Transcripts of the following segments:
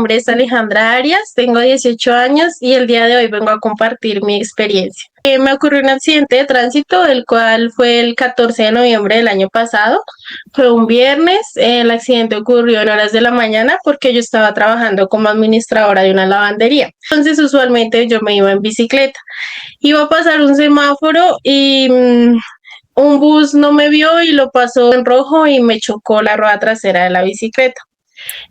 nombre es Alejandra Arias, tengo 18 años y el día de hoy vengo a compartir mi experiencia. Me ocurrió un accidente de tránsito, el cual fue el 14 de noviembre del año pasado. Fue un viernes, el accidente ocurrió en horas de la mañana porque yo estaba trabajando como administradora de una lavandería. Entonces, usualmente yo me iba en bicicleta. Iba a pasar un semáforo y un bus no me vio y lo pasó en rojo y me chocó la rueda trasera de la bicicleta.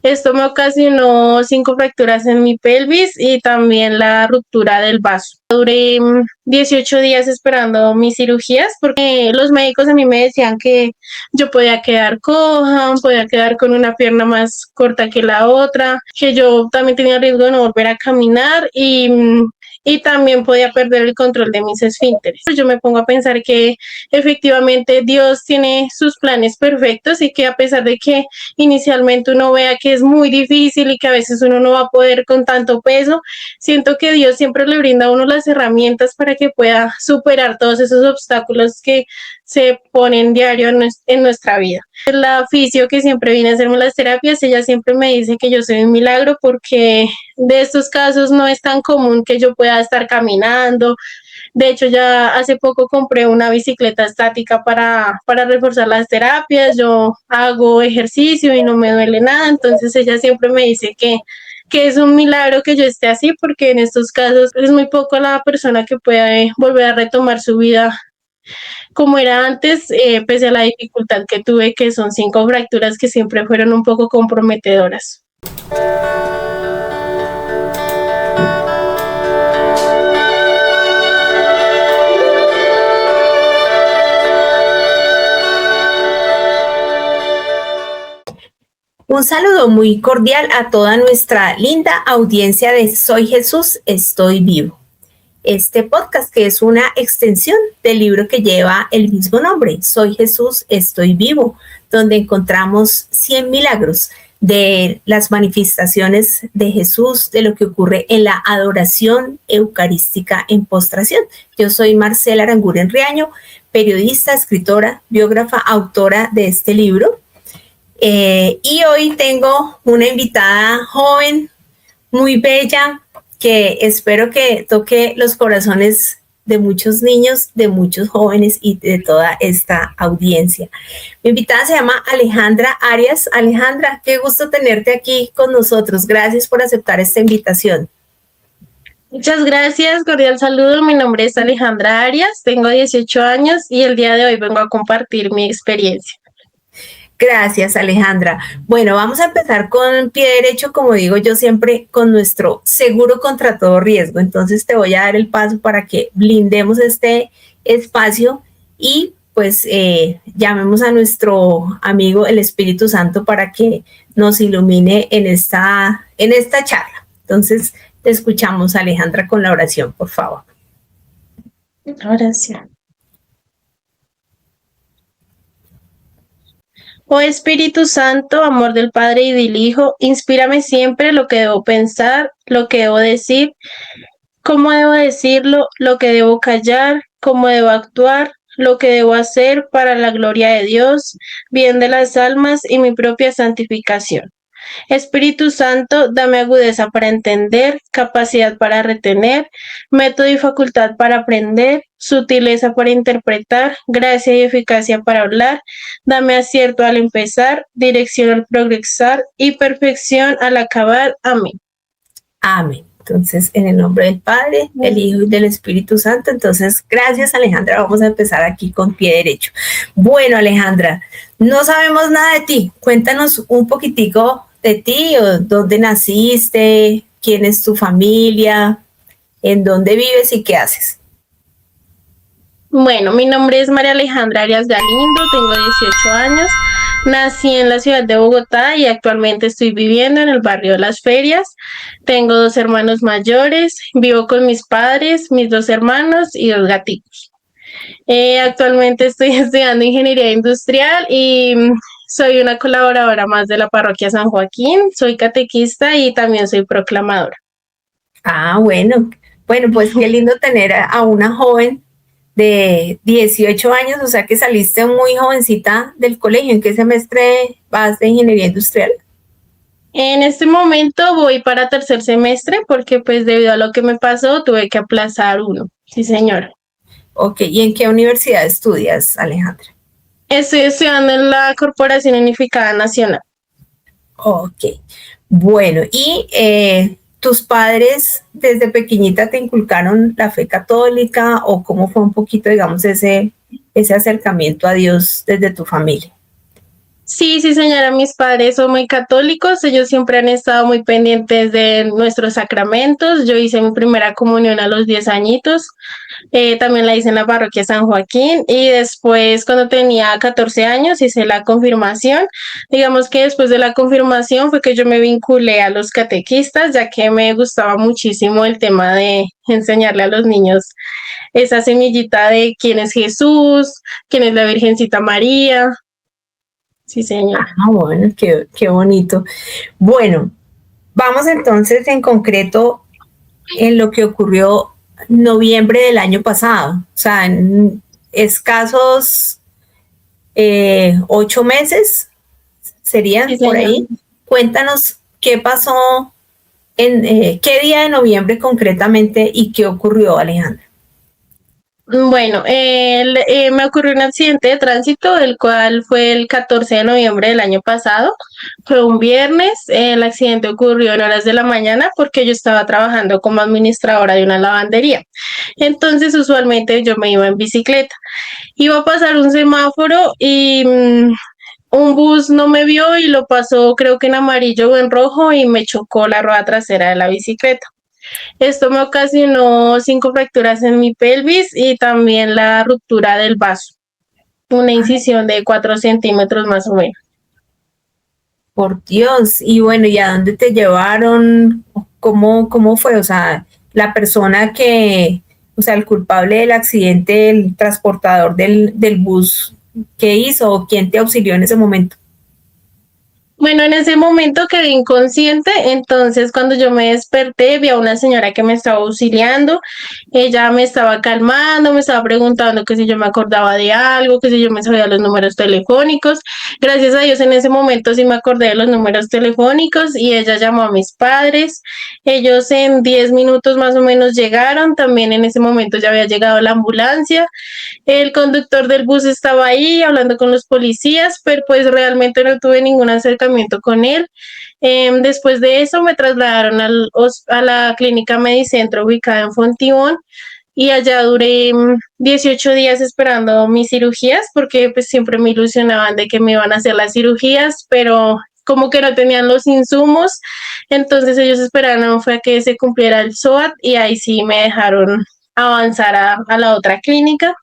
Esto me ocasionó 5 fracturas en mi pelvis y también la ruptura del vaso. Duré 18 días esperando mis cirugías porque los médicos a mí me decían que yo podía quedar coja, podía quedar con una pierna más corta que la otra, que yo también tenía riesgo de no volver a caminar y también podía perder el control de mis esfínteres. Yo me pongo a pensar que efectivamente Dios tiene sus planes perfectos y que a pesar de que inicialmente uno vea que es muy difícil y que a veces uno no va a poder con tanto peso, siento que Dios siempre le brinda a uno las herramientas para que pueda superar todos esos obstáculos que se ponen diario en nuestra vida. La fisio que siempre viene a hacerme las terapias, ella siempre me dice que yo soy un milagro porque de estos casos no es tan común que yo pueda estar caminando. De hecho, ya hace poco compré una bicicleta estática para reforzar las terapias. Yo hago ejercicio y no me duele nada. Entonces ella siempre me dice que es un milagro que yo esté así, porque en estos casos es muy poco la persona que puede volver a retomar su vida como era antes, pese a la dificultad que tuve, que son 5 fracturas que siempre fueron un poco comprometedoras. Un saludo muy cordial a toda nuestra linda audiencia de Soy Jesús, Estoy Vivo. Este podcast que es una extensión del libro que lleva el mismo nombre, Soy Jesús, Estoy Vivo, donde encontramos 100 milagros de las manifestaciones de Jesús, de lo que ocurre en la adoración eucarística en postración. Yo soy Marcela Aranguren Riaño, periodista, escritora, biógrafa, autora de este libro. Y hoy tengo una invitada joven, muy bella, que espero que toque los corazones de muchos niños, de muchos jóvenes y de toda esta audiencia. Mi invitada se llama Alejandra Arias. Alejandra, qué gusto tenerte aquí con nosotros. Gracias por aceptar esta invitación. Muchas gracias, cordial saludo. Mi nombre es Alejandra Arias, tengo 18 años y el día de hoy vengo a compartir mi experiencia. Gracias, Alejandra. Bueno, vamos a empezar con pie derecho, como digo yo siempre, con nuestro seguro contra todo riesgo. Entonces te voy a dar el paso para que blindemos este espacio y pues llamemos a nuestro amigo el Espíritu Santo para que nos ilumine en esta charla. Entonces te escuchamos, Alejandra, con la oración, por favor. Oración. Oh Espíritu Santo, amor del Padre y del Hijo, inspírame siempre lo que debo pensar, lo que debo decir, cómo debo decirlo, lo que debo callar, cómo debo actuar, lo que debo hacer para la gloria de Dios, bien de las almas y mi propia santificación. Espíritu Santo, dame agudeza para entender, capacidad para retener, método y facultad para aprender, sutileza para interpretar, gracia y eficacia para hablar, dame acierto al empezar, dirección al progresar y perfección al acabar. Amén. Amén. Entonces, en el nombre del Padre, del Hijo y del Espíritu Santo. Entonces, gracias, Alejandra. Vamos a empezar aquí con pie derecho. Bueno, Alejandra, no sabemos nada de ti. Cuéntanos un poquitico de ti, o dónde naciste, quién es tu familia, en dónde vives y qué haces. Bueno, mi nombre es María Alejandra Arias Galindo, tengo 18 años, nací en la ciudad de Bogotá y actualmente estoy viviendo en el barrio de Las Ferias. Tengo 2 hermanos mayores, vivo con mis padres, mis 2 hermanos y 2 gatitos. Actualmente estoy estudiando ingeniería industrial y soy una colaboradora más de la parroquia San Joaquín, soy catequista y también soy proclamadora. Ah, bueno, pues qué lindo tener a una joven de 18 años, o sea que saliste muy jovencita del colegio. ¿En qué semestre vas de ingeniería industrial? En este momento voy para tercer semestre porque pues debido a lo que me pasó tuve que aplazar uno. Sí, señora. Ok, ¿y en qué universidad estudias, Alejandra? Estoy estudiando en la Corporación Unificada Nacional. Ok, bueno, ¿y tus padres desde pequeñita te inculcaron la fe católica o cómo fue un poquito, digamos, ese acercamiento a Dios desde tu familia? Sí, sí, señora, mis padres son muy católicos, ellos siempre han estado muy pendientes de nuestros sacramentos. Yo hice mi primera comunión a los 10 añitos, también la hice en la parroquia San Joaquín y después cuando tenía 14 años hice la confirmación. Digamos que después de la confirmación fue que yo me vinculé a los catequistas, ya que me gustaba muchísimo el tema de enseñarle a los niños esa semillita de quién es Jesús, quién es la Virgencita María. Sí, señora. Ah, bueno, qué bonito. Bueno, vamos entonces en concreto en lo que ocurrió noviembre del año pasado, o sea, en escasos 8 meses Sí, serían por señora. ahí. Cuéntanos qué pasó en qué día de noviembre concretamente y qué ocurrió, Alejandra. Bueno, me ocurrió un accidente de tránsito, el cual fue el 14 de noviembre del año pasado. Fue un viernes. El accidente ocurrió en horas de la mañana porque yo estaba trabajando como administradora de una lavandería. Entonces, usualmente yo me iba en bicicleta. Iba a pasar un semáforo y un bus no me vio y lo pasó creo que en amarillo o en rojo y me chocó la rueda trasera de la bicicleta. Esto me ocasionó 5 fracturas en mi pelvis y también la ruptura del vaso, una incisión de 4 centímetros más o menos. Por Dios, y bueno, ¿y a dónde te llevaron? ¿Cómo fue? O sea, la persona o sea, el culpable del accidente, el transportador del bus, ¿qué hizo? ¿O quién te auxilió en ese momento? Bueno, en ese momento quedé inconsciente, entonces cuando yo me desperté vi a una señora que me estaba auxiliando, ella me estaba calmando, me estaba preguntando que si yo me acordaba de algo, que si yo me sabía los números telefónicos. Gracias a Dios en ese momento sí me acordé de los números telefónicos y ella llamó a mis padres. Ellos en 10 minutos más o menos llegaron, también en ese momento ya había llegado la ambulancia. El conductor del bus estaba ahí hablando con los policías, pero pues realmente no tuve ningún acercamiento con él. Después de eso me trasladaron a la clínica Medicentro ubicada en Fontibón y allá duré 18 días esperando mis cirugías porque pues siempre me ilusionaban de que me iban a hacer las cirugías, pero como que no tenían los insumos, entonces ellos esperaron fue a que se cumpliera el SOAT y ahí sí me dejaron avanzar a la otra clínica.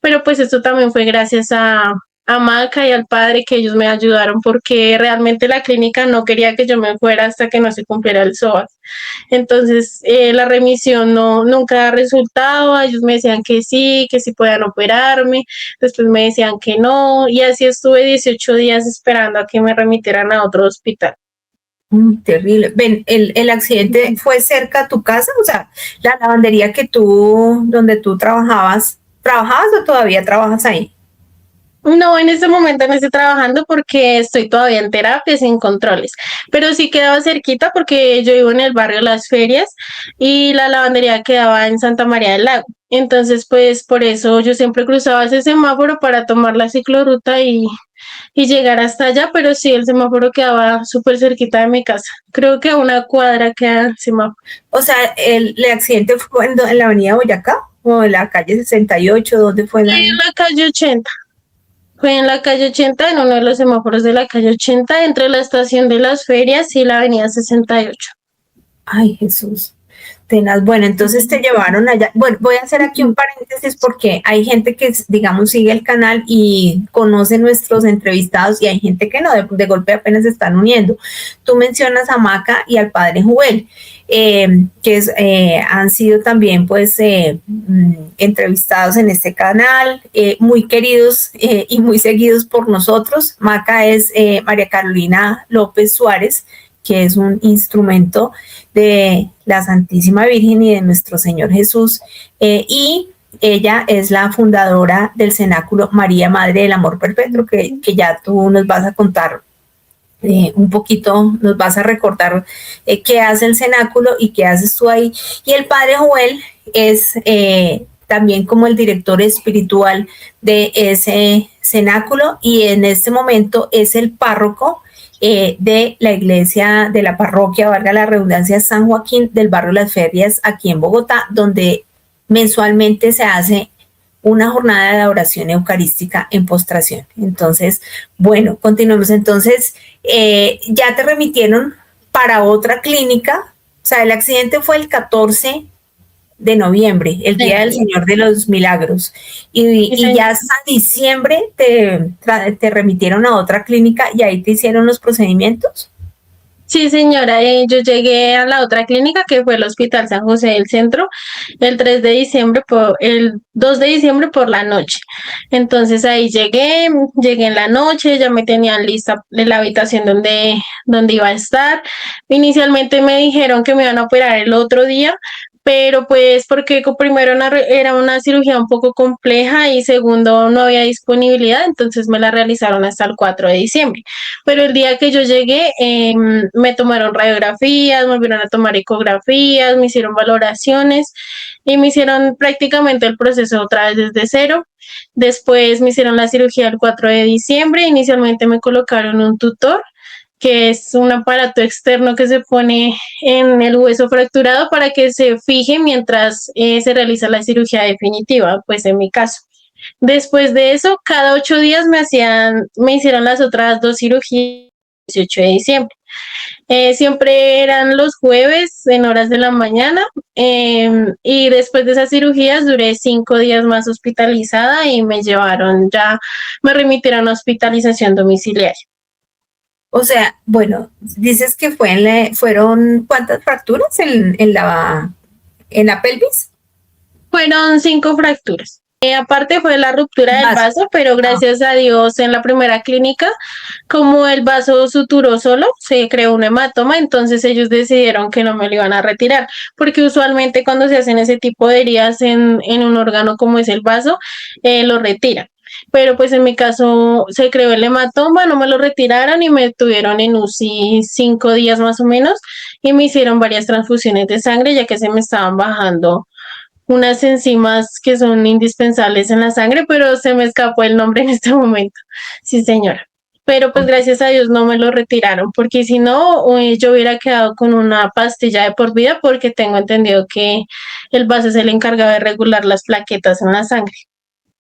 Pero pues esto también fue gracias a Maca y al padre que ellos me ayudaron porque realmente la clínica no quería que yo me fuera hasta que no se cumpliera el SOAT. Entonces la remisión no, nunca da resultado, ellos me decían que sí puedan operarme, después me decían que no y así estuve 18 días esperando a que me remitieran a otro hospital. Terrible. Ven, el accidente fue cerca a tu casa, o sea, la lavandería donde tú ¿trabajabas o todavía trabajas ahí? No, en este momento no estoy trabajando porque estoy todavía en terapia sin controles, pero sí quedaba cerquita porque yo vivo en el barrio Las Ferias y la lavandería quedaba en Santa María del Lago. Entonces, pues por eso yo siempre cruzaba ese semáforo para tomar la ciclorruta y llegar hasta allá, pero sí, el semáforo quedaba súper cerquita de mi casa. Creo que a una cuadra queda el semáforo. O sea, el accidente fue en la avenida Boyacá o en la calle 68, ¿dónde fue Fue en la calle 80. Fue en la calle 80, en uno de los semáforos de la calle 80, entre la estación de Las Ferias y la avenida 68. Ay, Jesús. Tenaz. Bueno, entonces te llevaron allá. Bueno, voy a hacer aquí un paréntesis porque hay gente que, digamos, sigue el canal y conoce nuestros entrevistados y hay gente que no, de golpe apenas se están uniendo. Tú mencionas a Maca y al padre Joel, han sido también, pues, entrevistados en este canal, muy queridos y muy seguidos por nosotros. Maca es María Carolina López Suárez, que es un instrumento de la Santísima Virgen y de nuestro Señor Jesús, y ella es la fundadora del Cenáculo María Madre del Amor Perpetuo, que ya tú nos vas a contar un poquito nos vas a recordar qué hace el cenáculo y qué haces tú ahí. Y el padre Joel es también como el director espiritual de ese cenáculo y en este momento es el párroco de la iglesia, de la parroquia, valga la redundancia, San Joaquín del barrio Las Ferias, aquí en Bogotá, donde mensualmente se hace una jornada de adoración eucarística en postración. Entonces, bueno, continuemos. Entonces, ya te remitieron para otra clínica. O sea, el accidente fue el 14 de noviembre, el Día del Señor de los Milagros. Y ya hasta diciembre te remitieron a otra clínica y ahí te hicieron los procedimientos. Sí, señora, yo llegué a la otra clínica que fue el Hospital San José del Centro el 2 de diciembre por la noche. Entonces ahí llegué en la noche, ya me tenían lista la habitación donde iba a estar. Inicialmente me dijeron que me iban a operar el otro día, pero pues porque primero era una cirugía un poco compleja y segundo no había disponibilidad, entonces me la realizaron hasta el 4 de diciembre. Pero el día que yo llegué me tomaron radiografías, me volvieron a tomar ecografías, me hicieron valoraciones y me hicieron prácticamente el proceso otra vez desde cero. Después me hicieron la cirugía el 4 de diciembre, inicialmente me colocaron un tutor que es un aparato externo que se pone en el hueso fracturado para que se fije mientras se realiza la cirugía definitiva, pues en mi caso. Después de eso, cada 8 días me hicieron las otras 2 cirugías el 18 de diciembre. Siempre eran los jueves en horas de la mañana y después de esas cirugías duré 5 días más hospitalizada y me remitieron a hospitalización domiciliaria. O sea, bueno, dices que fueron ¿cuántas fracturas en la pelvis? Fueron 5 fracturas. Aparte fue la ruptura del vaso, pero gracias a Dios en la primera clínica, como el vaso suturó solo, se creó un hematoma, entonces ellos decidieron que no me lo iban a retirar, porque usualmente cuando se hacen ese tipo de heridas en un órgano como es el vaso, lo retiran. Pero pues en mi caso se creó el hematoma, no me lo retiraron y me tuvieron en UCI 5 días más o menos y me hicieron varias transfusiones de sangre ya que se me estaban bajando unas enzimas que son indispensables en la sangre, pero se me escapó el nombre en este momento. Sí, señora. Pero pues gracias a Dios no me lo retiraron, porque si no, yo hubiera quedado con una pastilla de por vida, porque tengo entendido que el vaso es el encargado de regular las plaquetas en la sangre.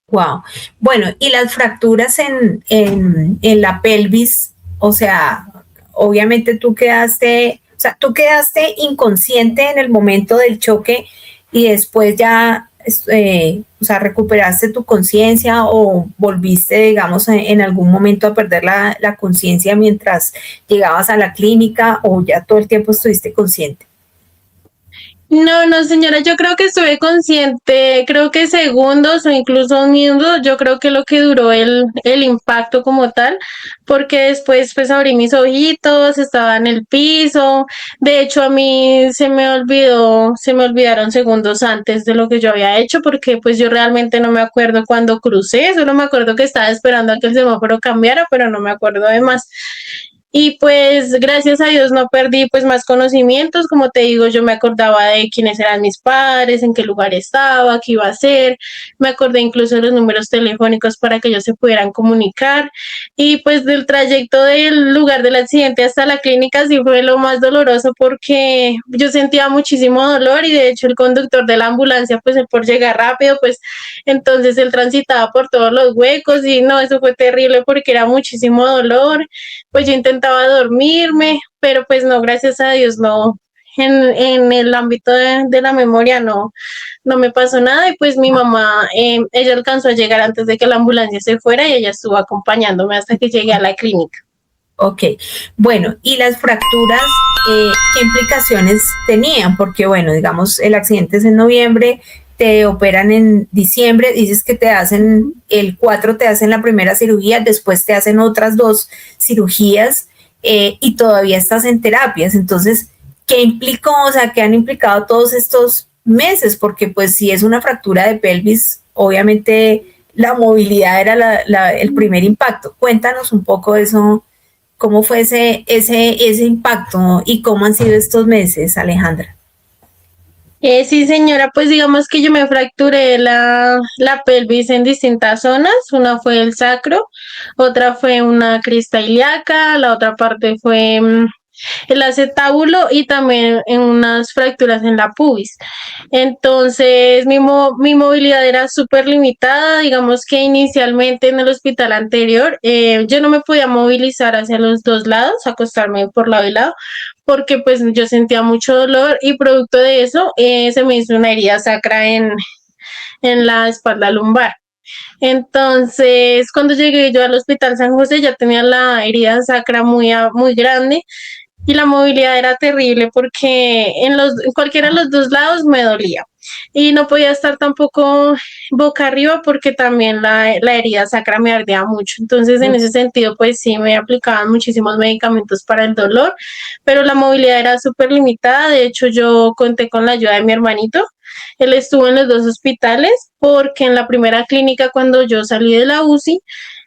Wow. Bueno, y las fracturas en la pelvis, o sea, obviamente tú quedaste inconsciente en el momento del choque y después ya, o sea, recuperaste tu conciencia o volviste, digamos, en algún momento a perder la conciencia mientras llegabas a la clínica o ya todo el tiempo estuviste consciente. No, señora, yo creo que estuve consciente, creo que segundos o incluso minutos, yo creo que lo que duró el impacto como tal, porque después pues abrí mis ojitos, estaba en el piso, de hecho a mí se me olvidaron segundos antes de lo que yo había hecho, porque pues yo realmente no me acuerdo cuando crucé, solo me acuerdo que estaba esperando a que el semáforo cambiara, pero no me acuerdo de más. Y pues gracias a Dios no perdí pues más conocimientos, como te digo, yo me acordaba de quiénes eran mis padres, en qué lugar estaba, qué iba a hacer, me acordé incluso de los números telefónicos para que ellos se pudieran comunicar y pues del trayecto del lugar del accidente hasta la clínica sí fue lo más doloroso porque yo sentía muchísimo dolor y de hecho el conductor de la ambulancia pues él por llegar rápido pues entonces él transitaba por todos los huecos y no, eso fue terrible porque era muchísimo dolor, pues yo intentaba dormirme, pero pues no, gracias a Dios no, en el ámbito de la memoria no me pasó nada y pues mi mamá, ella alcanzó a llegar antes de que la ambulancia se fuera y ella estuvo acompañándome hasta que llegué a la clínica. Ok, bueno, y las fracturas, ¿qué implicaciones tenían? Porque bueno, digamos, el accidente es en noviembre, te operan en diciembre, dices que te hacen el 4, te hacen la primera cirugía, después te hacen otras 2 cirugías y todavía estás en terapias. Entonces, ¿qué implicó? O sea, ¿qué han implicado todos estos meses? Porque pues si es una fractura de pelvis, obviamente la movilidad era el primer impacto. Cuéntanos un poco eso ¿Cómo fue ese impacto y cómo han sido estos meses, Alejandra? Sí, señora, pues digamos que yo me fracturé la pelvis en distintas zonas. Una fue el sacro, otra fue una crista ilíaca, la otra parte fue el acetábulo y también en unas fracturas en la pubis. Entonces, mi movilidad era súper limitada. Digamos que inicialmente en el hospital anterior, yo no me podía movilizar hacia los dos lados, acostarme por lado y lado, porque pues yo sentía mucho dolor y producto de eso se me hizo una herida sacra en la espalda lumbar. Entonces, cuando llegué yo al Hospital San José, ya tenía la herida sacra muy grande y la movilidad era terrible porque en cualquiera de los dos lados me dolía y no podía estar tampoco boca arriba porque también la herida sacra me ardía mucho. Entonces, en ese sentido, pues sí, me aplicaban muchísimos medicamentos para el dolor, pero la movilidad era súper limitada. De hecho, yo conté con la ayuda de mi hermanito. Él estuvo en los dos hospitales porque en la primera clínica, cuando yo salí de la UCI,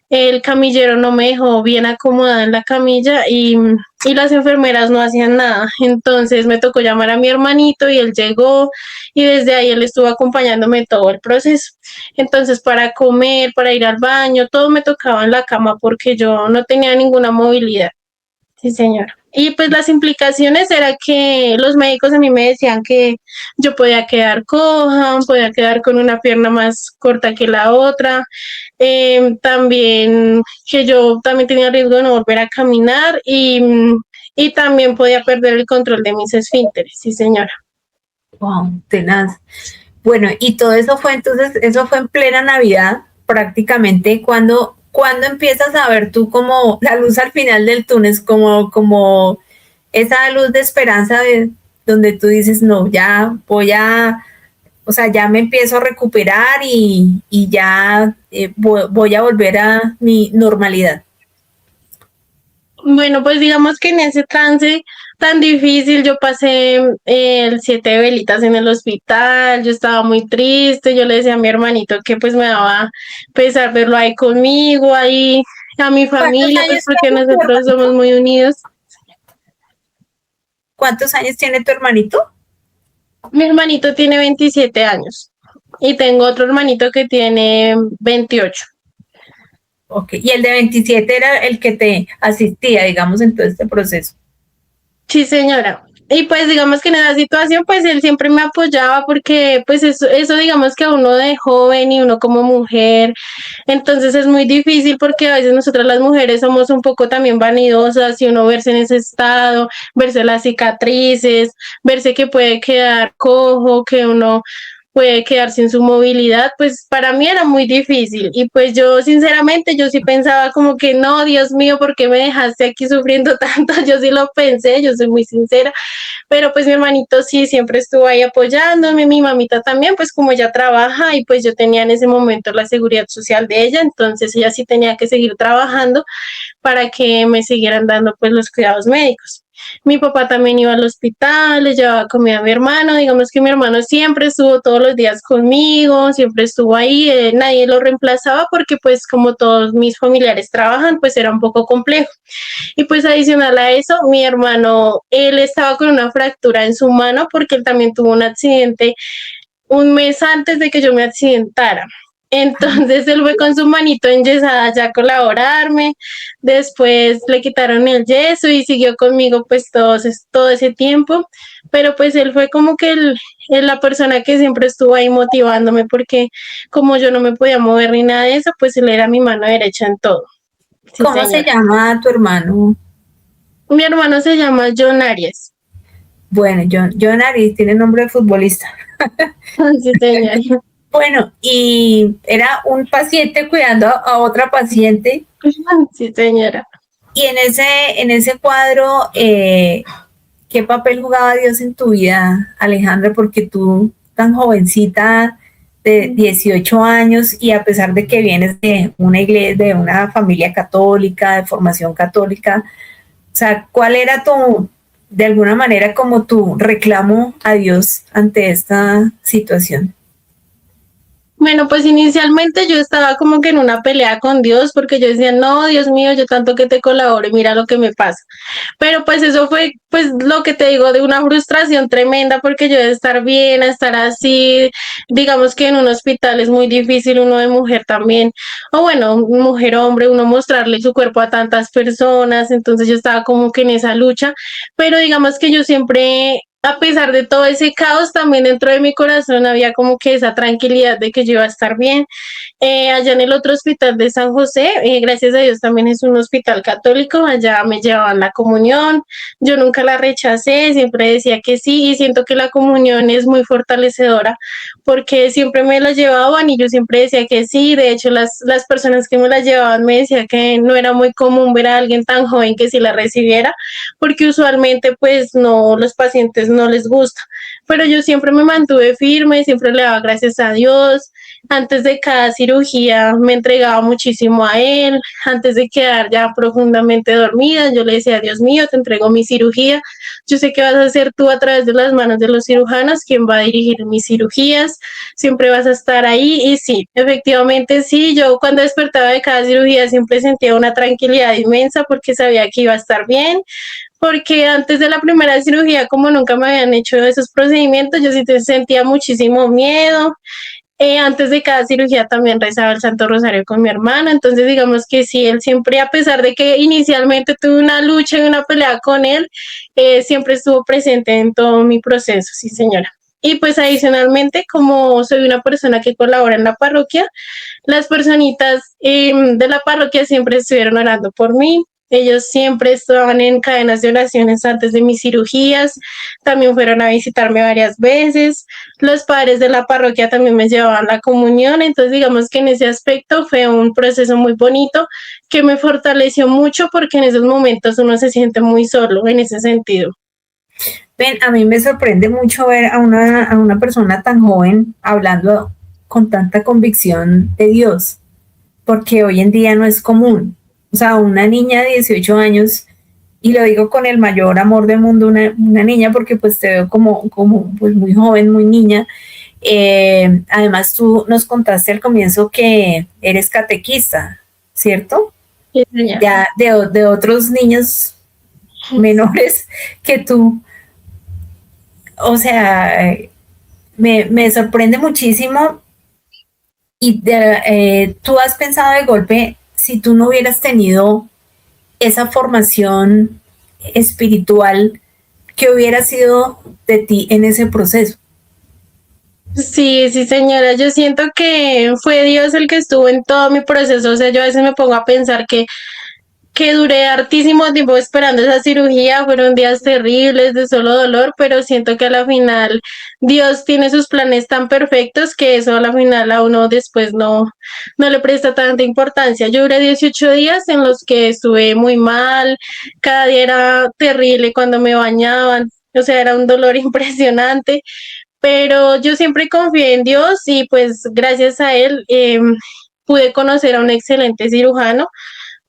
el camillero no me dejó bien acomodada en la camilla y las enfermeras no hacían nada. Entonces me tocó llamar a mi hermanito y él llegó y desde ahí él estuvo acompañándome todo el proceso. Entonces para comer, para ir al baño, todo me tocaba en la cama porque yo no tenía ninguna movilidad. Sí, señora. Y pues las implicaciones era que los médicos a mí me decían que yo podía quedar coja, podía quedar con una pierna más corta que la otra, también que yo también tenía riesgo de no volver a caminar y también podía perder el control de mis esfínteres, sí señora. Wow, tenaz. Bueno, y todo eso fue entonces, eso fue en plena Navidad, prácticamente, cuando empiezas a ver tú como la luz al final del túnel, como esa luz de esperanza donde tú dices, no, ya o sea, ya me empiezo a recuperar y ya voy a volver a mi normalidad. Bueno, pues digamos que en ese trance tan difícil yo pasé el 7 velitas en el hospital, yo estaba muy triste, yo le decía a mi hermanito que pues me daba pesar verlo ahí conmigo, ahí a mi ¿Cuántos familia, pues años porque tiene tu nosotros somos hermanito? muy unidos. ¿Cuántos años tiene tu hermanito? Mi hermanito tiene 27 años y tengo otro hermanito que tiene 28. Ok, y el de 27 era el que te asistía, digamos, en todo este proceso. Sí, señora. Y pues digamos que en esa situación, pues él siempre me apoyaba porque pues eso digamos que a uno de joven y uno como mujer, entonces es muy difícil porque a veces nosotras las mujeres somos un poco también vanidosas y uno verse en ese estado, verse las cicatrices, verse que puede quedar cojo, que uno puede quedar sin su movilidad, pues para mí era muy difícil y pues yo sinceramente yo sí pensaba como que no, Dios mío, ¿por qué me dejaste aquí sufriendo tanto? Yo sí lo pensé, yo soy muy sincera, pero pues mi hermanito sí siempre estuvo ahí apoyándome, mi mamita también, pues como ella trabaja y pues yo tenía en ese momento la seguridad social de ella, entonces ella sí tenía que seguir trabajando para que me siguieran dando pues los cuidados médicos. Mi papá también iba al hospital, le llevaba comida a mi hermano, digamos que mi hermano siempre estuvo todos los días conmigo, siempre estuvo ahí, nadie lo reemplazaba porque pues como todos mis familiares trabajan, pues era un poco complejo. Y pues adicional a eso, mi hermano, él estaba con una fractura en su mano porque él también tuvo un accidente un mes antes de que yo me accidentara. Entonces él fue con su manito enyesada ya a colaborarme, después le quitaron el yeso y siguió conmigo pues todo ese tiempo, pero pues él fue como que la persona que siempre estuvo ahí motivándome porque como yo no me podía mover ni nada de eso, pues él era mi mano derecha en todo. Sí, ¿Cómo se señora. llama tu hermano? Mi hermano se llama John Arias. Bueno, John Aris tiene nombre de futbolista. Sí, señora. Bueno, y era un paciente cuidando a otra paciente. Sí, señora. Y en ese cuadro, ¿qué papel jugaba Dios en tu vida, Alejandra? Porque tú, tan jovencita, de 18 años, y a pesar de que vienes de una iglesia, de una familia católica, de formación católica, o sea, ¿cuál era de alguna manera, como tu reclamo a Dios ante esta situación? Bueno, pues inicialmente yo estaba como que en una pelea con Dios porque yo decía, no, Dios mío, yo tanto que te colaboro y mira lo que me pasa. Pero pues eso fue, pues lo que te digo, de una frustración tremenda porque yo de estar bien, a estar así, digamos que en un hospital es muy difícil, uno de mujer también, o bueno, mujer, hombre, uno mostrarle su cuerpo a tantas personas, entonces yo estaba como que en esa lucha, pero digamos que yo siempre a pesar de todo ese caos, también dentro de mi corazón había como que esa tranquilidad de que yo iba a estar bien. Allá en el otro hospital de San José, gracias a Dios también es un hospital católico, allá me llevaban la comunión, yo nunca la rechacé, siempre decía que sí y siento que la comunión es muy fortalecedora porque siempre me la llevaban y yo siempre decía que sí, de hecho las personas que me la llevaban me decían que no era muy común ver a alguien tan joven que sí la recibiera, porque usualmente pues no, los pacientes no les gusta, pero yo siempre me mantuve firme, siempre le daba gracias a Dios, antes de cada cirugía me entregaba muchísimo a él, antes de quedar ya profundamente dormida, yo le decía, Dios mío, te entrego mi cirugía, yo sé que vas a ser tú a través de las manos de los cirujanos quien va a dirigir mis cirugías, siempre vas a estar ahí y sí, efectivamente sí, yo cuando despertaba de cada cirugía siempre sentía una tranquilidad inmensa porque sabía que iba a estar bien, porque antes de la primera cirugía, como nunca me habían hecho esos procedimientos, yo sí sentía muchísimo miedo, antes de cada cirugía también rezaba el Santo Rosario con mi hermano, entonces digamos que sí, él siempre, a pesar de que inicialmente tuve una lucha y una pelea con él, siempre estuvo presente en todo mi proceso, sí señora. Y pues adicionalmente, como soy una persona que colabora en la parroquia, las personitas de la parroquia siempre estuvieron orando por mí. Ellos siempre estaban en cadenas de oraciones antes de mis cirugías. También fueron a visitarme varias veces. Los padres de la parroquia también me llevaban la comunión. Entonces, digamos que en ese aspecto fue un proceso muy bonito que me fortaleció mucho porque en esos momentos uno se siente muy solo en ese sentido. Ven, a mí me sorprende mucho ver a una persona tan joven hablando con tanta convicción de Dios, porque hoy en día no es común. O sea, una niña de 18 años, y lo digo con el mayor amor del mundo, una niña, porque pues te veo como pues muy joven, muy niña. Además, tú nos contaste al comienzo que eres catequista, ¿cierto? Sí, Ya de otros niños menores que tú. O sea, me sorprende muchísimo y tú has pensado de golpe, si tú no hubieras tenido esa formación espiritual, ¿qué hubiera sido de ti en ese proceso? sí, sí, señora, yo siento que fue Dios el que estuvo en todo mi proceso, o sea, yo a veces me pongo a pensar que duré hartísimo tiempo esperando esa cirugía, fueron días terribles de solo dolor, pero siento que a la final Dios tiene sus planes tan perfectos que eso a la final a uno después no le presta tanta importancia. Yo duré 18 días en los que estuve muy mal, cada día era terrible cuando me bañaban, o sea, era un dolor impresionante, pero yo siempre confié en Dios y pues gracias a él pude conocer a un excelente cirujano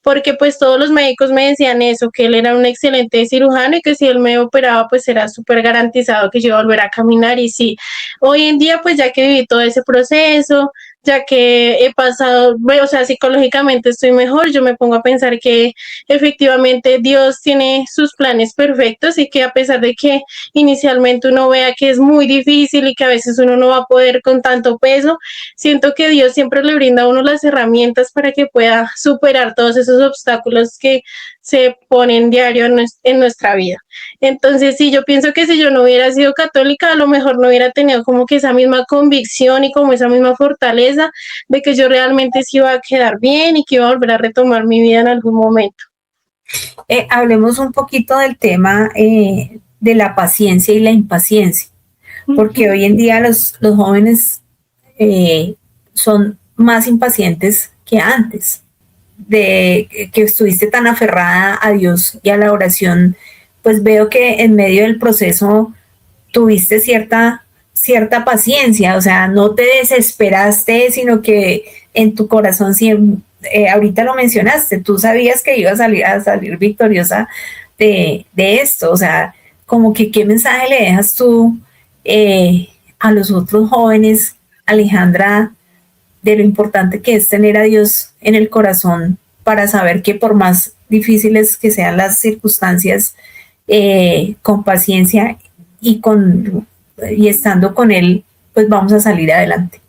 porque pues todos los médicos me decían eso, que él era un excelente cirujano y que si él me operaba pues era súper garantizado que yo iba a volver a caminar y sí, hoy en día pues ya que viví todo ese proceso, ya que he pasado, bueno, o sea, psicológicamente estoy mejor, yo me pongo a pensar que efectivamente Dios tiene sus planes perfectos y que a pesar de que inicialmente uno vea que es muy difícil y que a veces uno no va a poder con tanto peso, siento que Dios siempre le brinda a uno las herramientas para que pueda superar todos esos obstáculos que se ponen diario en nuestra vida. Entonces, sí, yo pienso que si yo no hubiera sido católica, a lo mejor no hubiera tenido como que esa misma convicción y como esa misma fortaleza de que yo realmente sí iba a quedar bien y que iba a volver a retomar mi vida en algún momento. Hablemos un poquito del tema de la paciencia y la impaciencia, porque hoy en día los jóvenes son más impacientes que antes. De que estuviste tan aferrada a Dios y a la oración, pues veo que en medio del proceso tuviste cierta paciencia, o sea, no te desesperaste, sino que en tu corazón siempre, ahorita lo mencionaste, tú sabías que ibas a salir victoriosa de esto, o sea, como que qué mensaje le dejas tú a los otros jóvenes, Alejandra, de lo importante que es tener a Dios en el corazón para saber que por más difíciles que sean las circunstancias, con paciencia y estando con Él, pues vamos a salir adelante.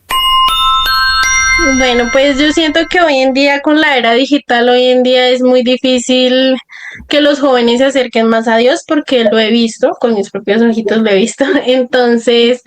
Bueno, pues yo siento que hoy en día con la era digital, hoy en día es muy difícil que los jóvenes se acerquen más a Dios porque lo he visto, con mis propios ojitos lo he visto. Entonces,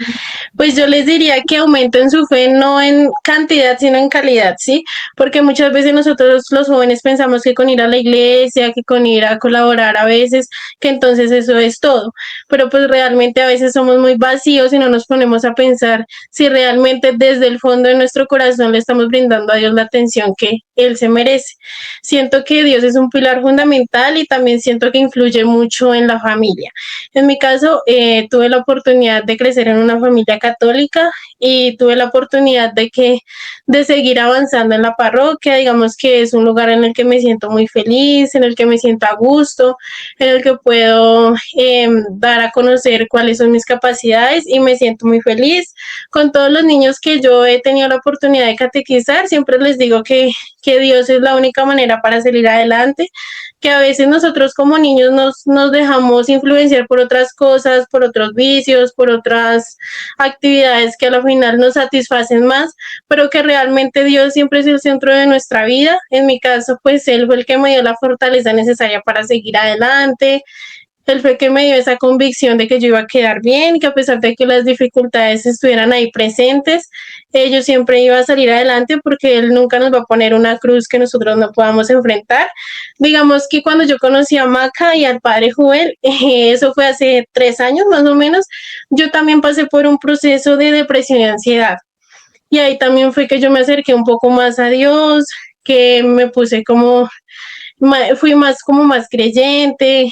pues yo les diría que aumenten su fe no en cantidad, sino en calidad, ¿sí? Porque muchas veces nosotros los jóvenes pensamos que con ir a la iglesia, que con ir a colaborar a veces, que entonces eso es todo. Pero pues realmente a veces somos muy vacíos y no nos ponemos a pensar si realmente desde el fondo de nuestro corazón le estamos brindando a Dios la atención que Él se merece. Siento que Dios es un pilar fundamental y también siento que influye mucho en la familia. En mi caso, tuve la oportunidad de crecer en una familia católica y tuve la oportunidad de seguir avanzando en la parroquia. Digamos que es un lugar en el que me siento muy feliz, en el que me siento a gusto, en el que puedo dar a conocer cuáles son mis capacidades y me siento muy feliz. Con todos los niños que yo he tenido la oportunidad de catequizar, siempre les digo que Dios es la única manera para salir adelante, que a veces nosotros como niños nos dejamos influenciar por otras cosas, por otros vicios, por otras actividades que a la final nos satisfacen más, pero que realmente Dios siempre es el centro de nuestra vida. En mi caso, pues Él fue el que me dio la fortaleza necesaria para seguir adelante. Él fue que me dio esa convicción de que yo iba a quedar bien, que a pesar de que las dificultades estuvieran ahí presentes, yo siempre iba a salir adelante porque Él nunca nos va a poner una cruz que nosotros no podamos enfrentar. Digamos que cuando yo conocí a Maca y al padre Joel, eso fue hace 3 años más o menos, yo también pasé por un proceso de depresión y ansiedad. Y ahí también fue que yo me acerqué un poco más a Dios, que me puse como, fui más como más creyente.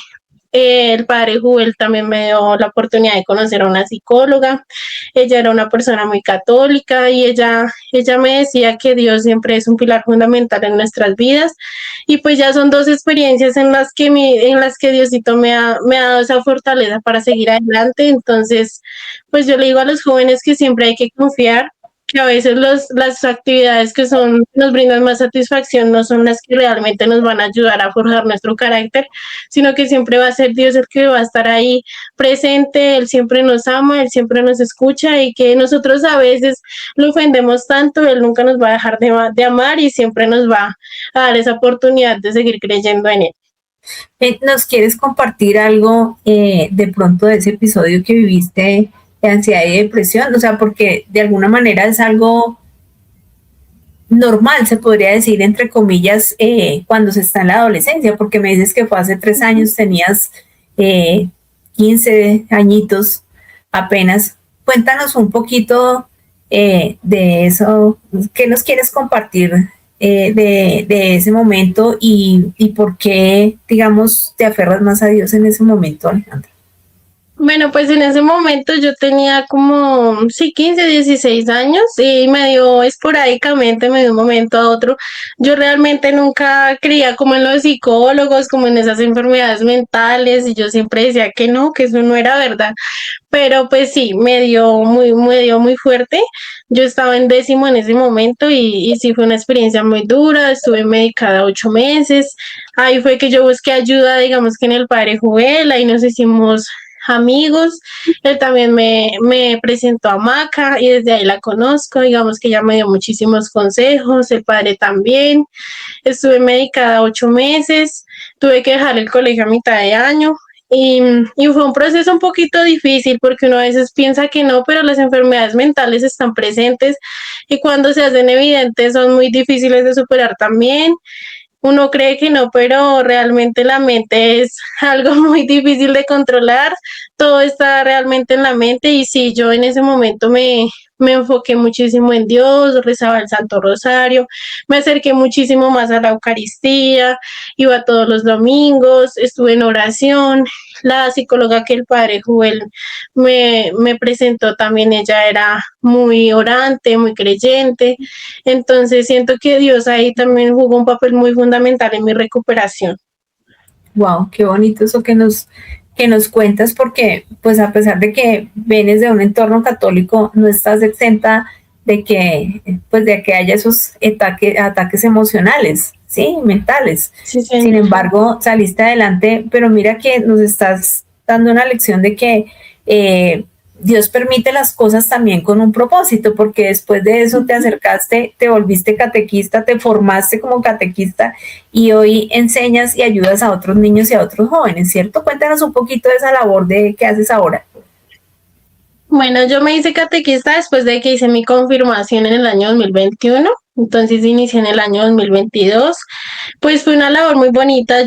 El padre Jubel también me dio la oportunidad de conocer a una psicóloga. Ella era una persona muy católica y ella me decía que Dios siempre es un pilar fundamental en nuestras vidas. Y pues ya son 2 experiencias en las que Diosito me ha dado esa fortaleza para seguir adelante. Entonces, pues yo le digo a los jóvenes que siempre hay que confiar, que a veces las actividades nos brindan más satisfacción no son las que realmente nos van a ayudar a forjar nuestro carácter, sino que siempre va a ser Dios el que va a estar ahí presente. Él siempre nos ama, Él siempre nos escucha, y que nosotros a veces lo ofendemos tanto, Él nunca nos va a dejar de amar y siempre nos va a dar esa oportunidad de seguir creyendo en Él. ¿Nos quieres compartir algo de pronto de ese episodio que viviste de ansiedad y depresión? O sea, porque de alguna manera es algo normal, se podría decir, entre comillas, cuando se está en la adolescencia, porque me dices que fue hace 3 años, tenías 15 añitos apenas. Cuéntanos un poquito de eso. ¿Qué nos quieres compartir de ese momento y por qué, digamos, te aferras más a Dios en ese momento, Alejandra? Bueno, pues en ese momento yo tenía como, sí, 15, 16 años y me dio esporádicamente, me dio un momento a otro. Yo realmente nunca creía como en los psicólogos, como en esas enfermedades mentales, y yo siempre decía que no, que eso no era verdad. Pero pues sí, me dio muy fuerte. Yo estaba en 10º en ese momento y sí fue una experiencia muy dura. Estuve medicada 8 meses. Ahí fue que yo busqué ayuda, digamos que en el padre Joel, ahí nos hicimos amigos. Él también me presentó a Maca y desde ahí la conozco. Digamos que ella me dio muchísimos consejos, el padre también. Estuve medicada 8 meses, tuve que dejar el colegio a mitad de año. Y fue un proceso un poquito difícil porque uno a veces piensa que no, pero las enfermedades mentales están presentes y cuando se hacen evidentes son muy difíciles de superar también. Uno cree que no, pero realmente la mente es algo muy difícil de controlar. Todo está realmente en la mente y sí, yo en ese momento me enfoqué muchísimo en Dios, rezaba el Santo Rosario, me acerqué muchísimo más a la Eucaristía, iba todos los domingos, estuve en oración. La psicóloga que el padre Joel me presentó también, ella era muy orante, muy creyente. Entonces siento que Dios ahí también jugó un papel muy fundamental en mi recuperación. Wow, qué bonito eso que nos cuentas, porque pues a pesar de que vienes de un entorno católico, no estás exenta de que haya esos ataques emocionales, ¿sí? Mentales. Sí, Sin señor. embargo, saliste adelante, pero mira que nos estás dando una lección de que Dios permite las cosas también con un propósito, porque después de eso te acercaste, te volviste catequista, te formaste como catequista y hoy enseñas y ayudas a otros niños y a otros jóvenes, ¿cierto? Cuéntanos un poquito de esa labor de qué haces ahora. Bueno, yo me hice catequista después de que hice mi confirmación en el año 2021, entonces inicié en el año 2022. Pues fue una labor muy bonita.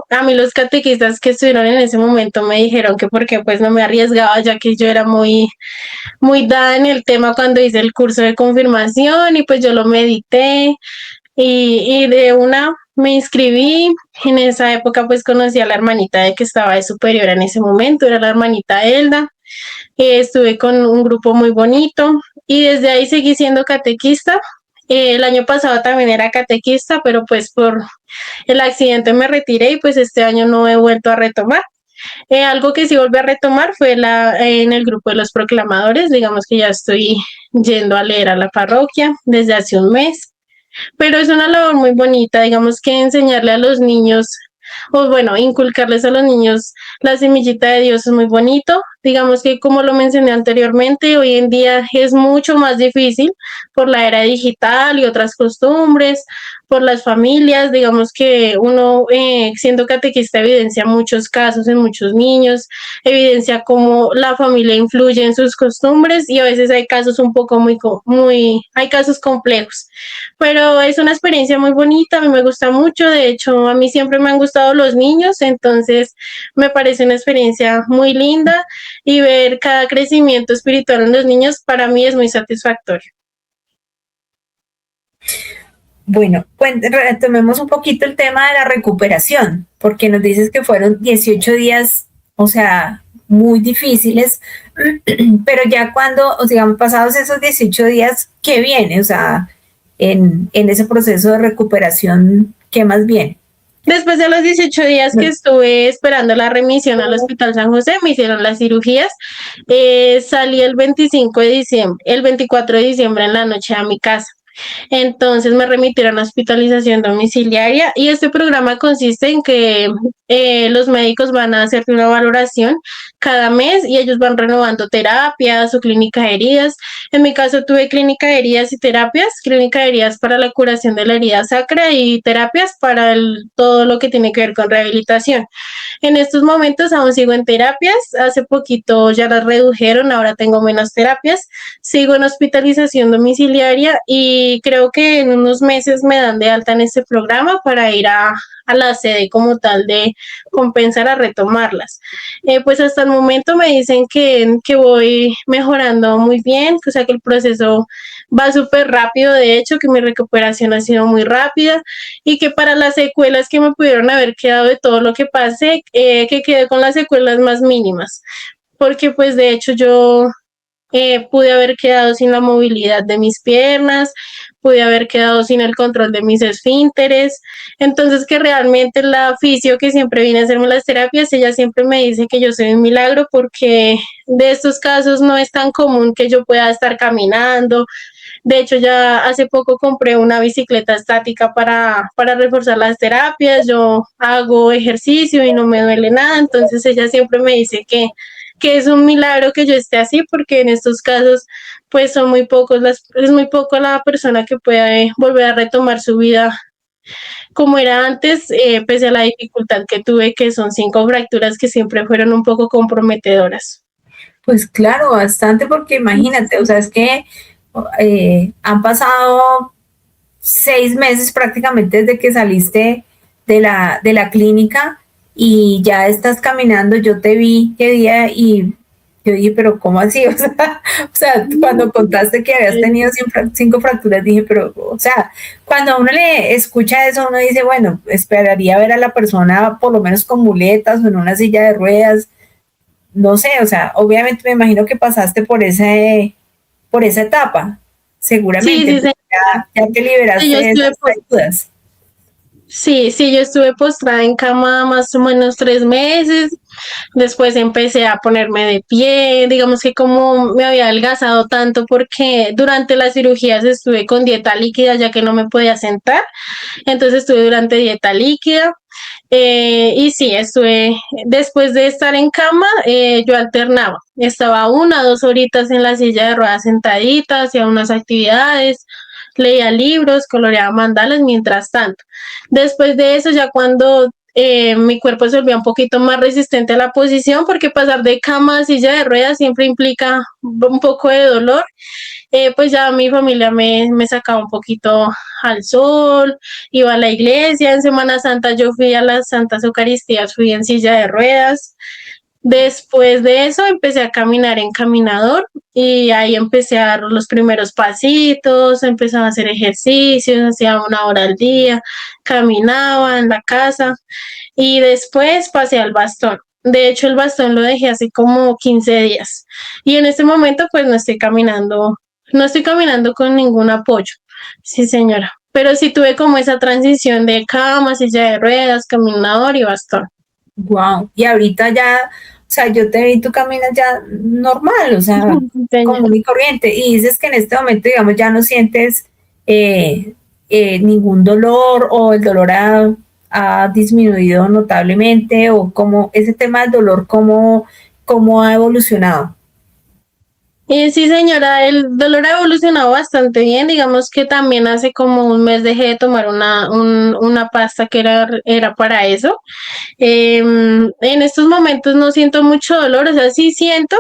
A mí los catequistas que estuvieron en ese momento me dijeron que porque pues no me arriesgaba, ya que yo era muy dada en el tema cuando hice el curso de confirmación y pues yo lo medité y de una me inscribí. En esa época pues conocí a la hermanita de que estaba de superiora en ese momento, era la hermanita Elda. Estuve con un grupo muy bonito y desde ahí seguí siendo catequista. El año pasado también era catequista, pero pues por el accidente me retiré y pues este año no he vuelto a retomar. Algo que sí volví a retomar fue en el grupo de los proclamadores. Digamos que ya estoy yendo a leer a la parroquia desde hace un mes, pero es una labor muy bonita. Digamos que enseñarle a los niños, o bueno, inculcarles a los niños la semillita de Dios es muy bonito. Digamos que como lo mencioné anteriormente, hoy en día es mucho más difícil por la era digital y otras costumbres, por las familias. Digamos que uno siendo catequista evidencia muchos casos en muchos niños, evidencia cómo la familia influye en sus costumbres y a veces hay casos un poco hay casos complejos, pero es una experiencia muy bonita, a mí me gusta mucho. De hecho a mí siempre me han gustado los niños, entonces me parece una experiencia muy linda y ver cada crecimiento espiritual en los niños para mí es muy satisfactorio. Bueno, retomemos un poquito el tema de la recuperación, porque nos dices que fueron 18 días, o sea, muy difíciles, pero ya cuando, o digamos, pasados esos 18 días, ¿qué viene? O sea, en ese proceso de recuperación, ¿qué más viene? Después de los 18 días que estuve esperando la remisión al Hospital San José, me hicieron las cirugías. Salí el 25 de diciembre, el 24 de diciembre en la noche a mi casa. Entonces me remitieron a hospitalización domiciliaria y este programa consiste en que los médicos van a hacer una valoración cada mes y ellos van renovando terapias o clínica de heridas. En mi caso tuve clínica de heridas y terapias, clínica de heridas para la curación de la herida sacra y terapias para todo lo que tiene que ver con rehabilitación. En estos momentos aún sigo en terapias, hace poquito ya las redujeron, ahora tengo menos terapias, sigo en hospitalización domiciliaria y creo que en unos meses me dan de alta en este programa para ir a la sede como tal de compensar a retomarlas. Pues hasta el momento me dicen que voy mejorando muy bien, o sea que el proceso va súper rápido, de hecho que mi recuperación ha sido muy rápida y que para las secuelas que me pudieron haber quedado de todo lo que pasé, que quedé con las secuelas más mínimas, porque pues de hecho yo pude haber quedado sin la movilidad de mis piernas, pude haber quedado sin el control de mis esfínteres. Entonces que realmente la fisio que siempre viene a hacerme las terapias, ella siempre me dice que yo soy un milagro porque de estos casos no es tan común que yo pueda estar caminando. De hecho, ya hace poco compré una bicicleta estática para reforzar las terapias. Yo hago ejercicio y no me duele nada. Entonces ella siempre me dice que es un milagro que yo esté así, porque en estos casos, pues son muy pocos, es muy poco la persona que puede volver a retomar su vida como era antes, pese a la dificultad que tuve, que son 5 fracturas que siempre fueron un poco comprometedoras. Pues claro, bastante, porque imagínate, o sea, es que han pasado 6 meses prácticamente desde que saliste de la clínica y ya estás caminando. Yo te vi qué día y yo dije, pero ¿cómo así? O sea, cuando contaste que habías tenido 5 fracturas, dije, pero, o sea, cuando a uno le escucha eso, uno dice, bueno, esperaría ver a la persona por lo menos con muletas o en una silla de ruedas, no sé, o sea, obviamente me imagino que pasaste por esa etapa, Sí, seguramente, sí, pero ya te sí, liberaste yo de estuve esas ayudas. Sí, sí, yo estuve postrada en cama más o menos 3 meses. Después empecé a ponerme de pie, digamos que como me había adelgazado tanto porque durante las cirugías estuve con dieta líquida ya que no me podía sentar, entonces estuve durante dieta líquida. Y sí, estuve, después de estar en cama, yo alternaba, estaba 1 o 2 horitas en la silla de ruedas sentadita, hacía unas actividades, leía libros, coloreaba mandalas mientras tanto. Después de eso, ya cuando mi cuerpo se volvía un poquito más resistente a la posición, porque pasar de cama a silla de ruedas siempre implica un poco de dolor, pues ya mi familia me sacaba un poquito al sol, iba a la iglesia, en Semana Santa yo fui a las Santas Eucaristías, fui en silla de ruedas. Después de eso empecé a caminar en caminador y ahí empecé a dar los primeros pasitos, empezaba a hacer ejercicios, hacía 1 hora al día, caminaba en la casa y después pasé al bastón. De hecho, el bastón lo dejé hace como 15 días y en este momento pues no estoy caminando con ningún apoyo. Sí, señora. Pero sí tuve como esa transición de cama, silla de ruedas, caminador y bastón. Wow. Y ahorita ya, o sea, yo te vi, tú caminas ya normal, o sea, Señora. común y corriente. Y dices que en este momento, digamos, ya no sientes ningún dolor o el dolor ha disminuido notablemente o como ese tema del dolor, cómo ha evolucionado. Sí, señora, el dolor ha evolucionado bastante bien. Digamos que también hace como un mes dejé de tomar una pasta que era para eso. En estos momentos no siento mucho dolor, o sea, sí siento,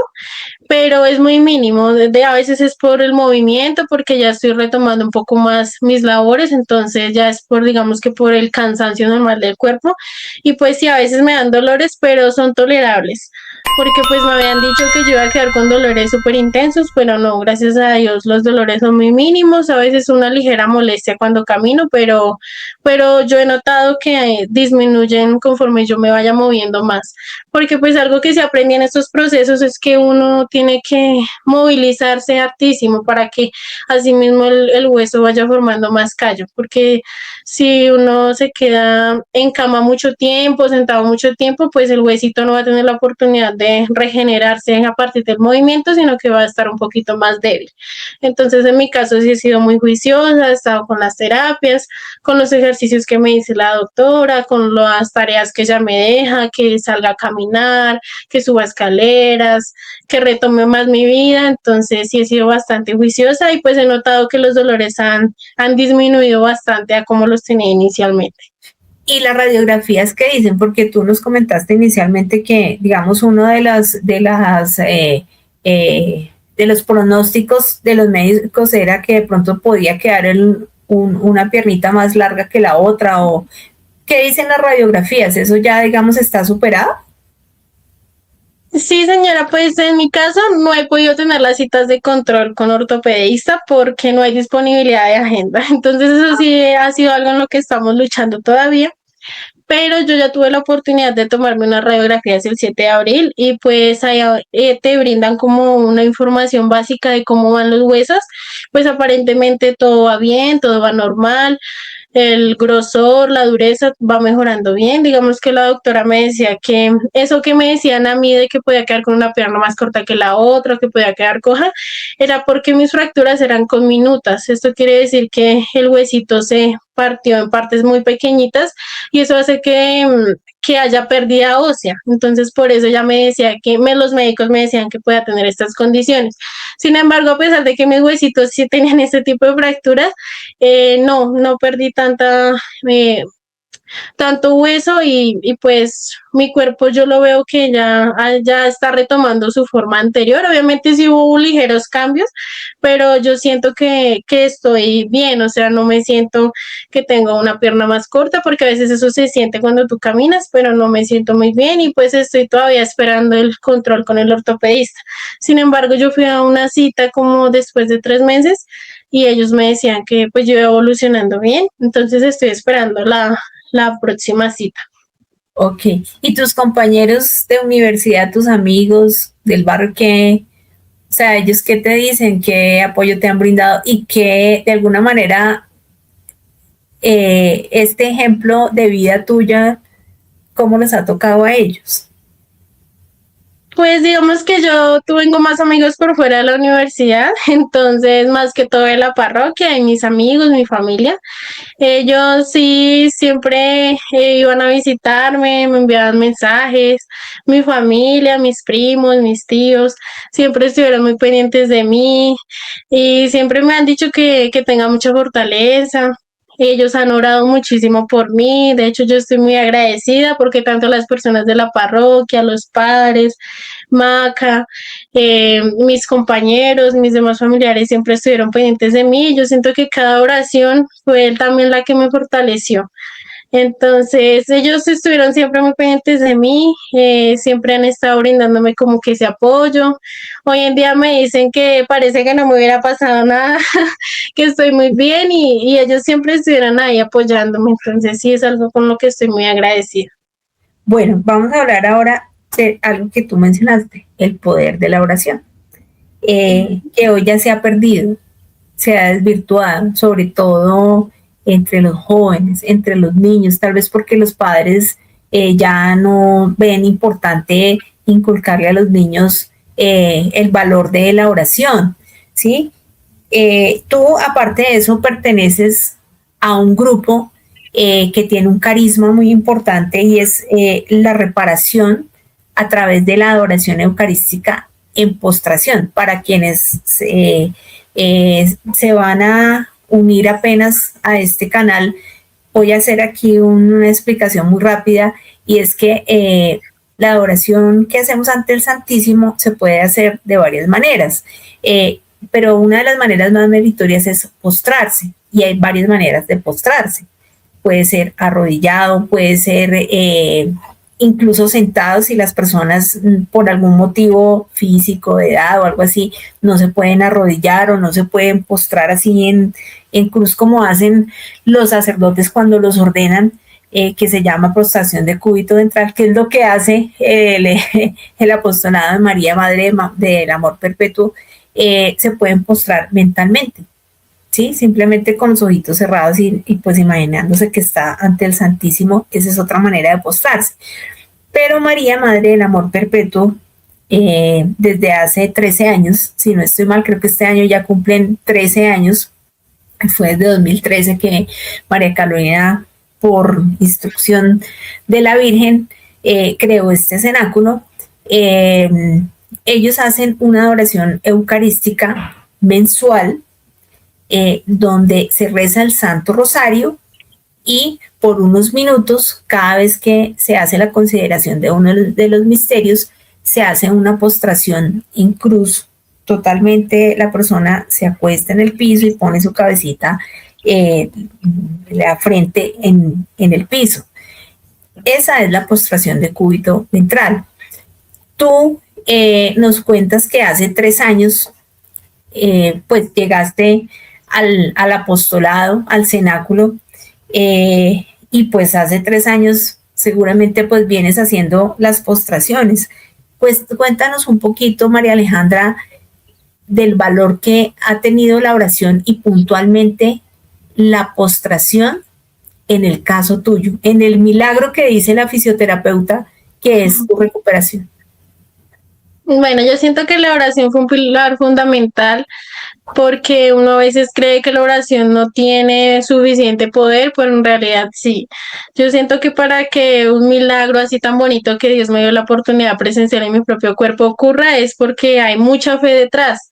pero es muy mínimo. A veces es por el movimiento, porque ya estoy retomando un poco más mis labores, entonces ya es por, digamos que por el cansancio normal del cuerpo. Y pues sí, a veces me dan dolores, pero son tolerables, porque pues me habían dicho que yo iba a quedar con dolores súper intensos, pero no, gracias a Dios los dolores son muy mínimos, a veces una ligera molestia cuando camino, pero yo he notado que disminuyen conforme yo me vaya moviendo más, porque pues algo que se aprende en estos procesos es que uno tiene que movilizarse hartísimo para que asimismo el hueso vaya formando más callo, porque si uno se queda en cama mucho tiempo, sentado mucho tiempo, pues el huesito no va a tener la oportunidad de regenerarse a partir del movimiento, sino que va a estar un poquito más débil. Entonces, en mi caso sí he sido muy juiciosa, he estado con las terapias, con los ejercicios que me dice la doctora, con las tareas que ella me deja, que salga a caminar, que suba escaleras, que retome más mi vida. Entonces, sí he sido bastante juiciosa y pues he notado que los dolores han disminuido bastante a como los tenía inicialmente. Y las radiografías que dicen, porque tú nos comentaste inicialmente que, digamos, uno de los pronósticos de los médicos era que de pronto podía quedar una piernita más larga que la otra, o ¿qué dicen las radiografías? ¿Eso ya, digamos, está superado? Sí, señora, pues en mi caso no he podido tener las citas de control con ortopedista porque no hay disponibilidad de agenda. Entonces eso sí ha sido algo en lo que estamos luchando todavía, pero yo ya tuve la oportunidad de tomarme una radiografía el 7 de abril y pues ahí te brindan como una información básica de cómo van los huesos, pues aparentemente todo va bien, todo va normal, el grosor, la dureza va mejorando bien. Digamos que la doctora me decía que eso que me decían a mí de que podía quedar con una pierna más corta que la otra, que podía quedar coja, era porque mis fracturas eran conminutas. Esto quiere decir que el huesito se partió en partes muy pequeñitas y eso hace que haya pérdida ósea. Entonces, por eso ya me decía los médicos me decían que podía tener estas condiciones. Sin embargo, a pesar de que mis huesitos sí tenían este tipo de fracturas, no perdí eh, tanto hueso y pues mi cuerpo yo lo veo que ya está retomando su forma anterior. Obviamente sí hubo ligeros cambios, pero yo siento que estoy bien, o sea, no me siento que tengo una pierna más corta, porque a veces eso se siente cuando tú caminas, pero no me siento muy bien y pues estoy todavía esperando el control con el ortopedista. Sin embargo, yo fui a una cita como después de 3 meses y ellos me decían que pues yo iba evolucionando bien, entonces estoy esperando la próxima cita. Ok. ¿Y tus compañeros de universidad, tus amigos del barrio, qué, o sea, ellos qué te dicen, qué apoyo te han brindado y qué de alguna manera este ejemplo de vida tuya, ¿cómo les ha tocado a ellos? Pues digamos que yo tengo más amigos por fuera de la universidad, entonces más que todo en la parroquia y mis amigos, mi familia. Ellos sí siempre iban a visitarme, me enviaban mensajes, mi familia, mis primos, mis tíos, siempre estuvieron muy pendientes de mí y siempre me han dicho que tenga mucha fortaleza. Ellos han orado muchísimo por mí, de hecho yo estoy muy agradecida porque tanto las personas de la parroquia, los padres, Maca, mis compañeros, mis demás familiares siempre estuvieron pendientes de mí. Yo siento que cada oración fue también la que me fortaleció. Entonces, ellos estuvieron siempre muy pendientes de mí, siempre han estado brindándome como que ese apoyo. Hoy en día me dicen que parece que no me hubiera pasado nada, que estoy muy bien y ellos siempre estuvieron ahí apoyándome. Entonces, sí es algo con lo que estoy muy agradecida. Bueno, vamos a hablar ahora de algo que tú mencionaste, el poder de la oración, que hoy ya se ha perdido, se ha desvirtuado, sobre todo entre los jóvenes, entre los niños, tal vez porque los padres ya no ven importante inculcarle a los niños el valor de la oración, ¿sí? Tú, aparte de eso, perteneces a un grupo que tiene un carisma muy importante y es la reparación a través de la adoración eucarística en postración. Para quienes se van a unir apenas a este canal, voy a hacer aquí una explicación muy rápida y es que la adoración que hacemos ante el Santísimo se puede hacer de varias maneras. Pero una de las maneras más meritorias es postrarse y hay varias maneras de postrarse. Puede ser arrodillado, puede ser incluso sentado si las personas por algún motivo físico, de edad o algo así, no se pueden arrodillar o no se pueden postrar así en cruz como hacen los sacerdotes cuando los ordenan, que se llama prostración de cúbito ventral, que es lo que hace el apostolado de María, Madre del Amor Perpetuo. Se pueden postrar mentalmente, ¿sí? Simplemente con los ojitos cerrados y pues imaginándose que está ante el Santísimo. Esa es otra manera de postrarse. Pero María, Madre del Amor Perpetuo, desde hace 13 años, si no estoy mal, creo que este año ya cumplen 13 años, fue desde 2013 que María Carolina, por instrucción de la Virgen, creó este cenáculo. Ellos hacen una adoración eucarística mensual donde se reza el Santo Rosario y por unos minutos, cada vez que se hace la consideración de uno de los misterios, se hace una postración en cruz. Totalmente la persona se acuesta en el piso y pone su cabecita, la frente en el piso. Esa es la postración de cúbito ventral. Tú nos cuentas que hace 3 años pues llegaste al apostolado, al cenáculo, y pues hace 3 años seguramente pues vienes haciendo las postraciones. Pues cuéntanos un poquito, María Alejandra, del valor que ha tenido la oración y puntualmente la postración en el caso tuyo, en el milagro que dice la fisioterapeuta que es tu recuperación. Bueno, yo siento que la oración fue un pilar fundamental porque uno a veces cree que la oración no tiene suficiente poder, pero en realidad sí. Yo siento que para que un milagro así tan bonito que Dios me dio la oportunidad presencial en mi propio cuerpo ocurra es porque hay mucha fe detrás.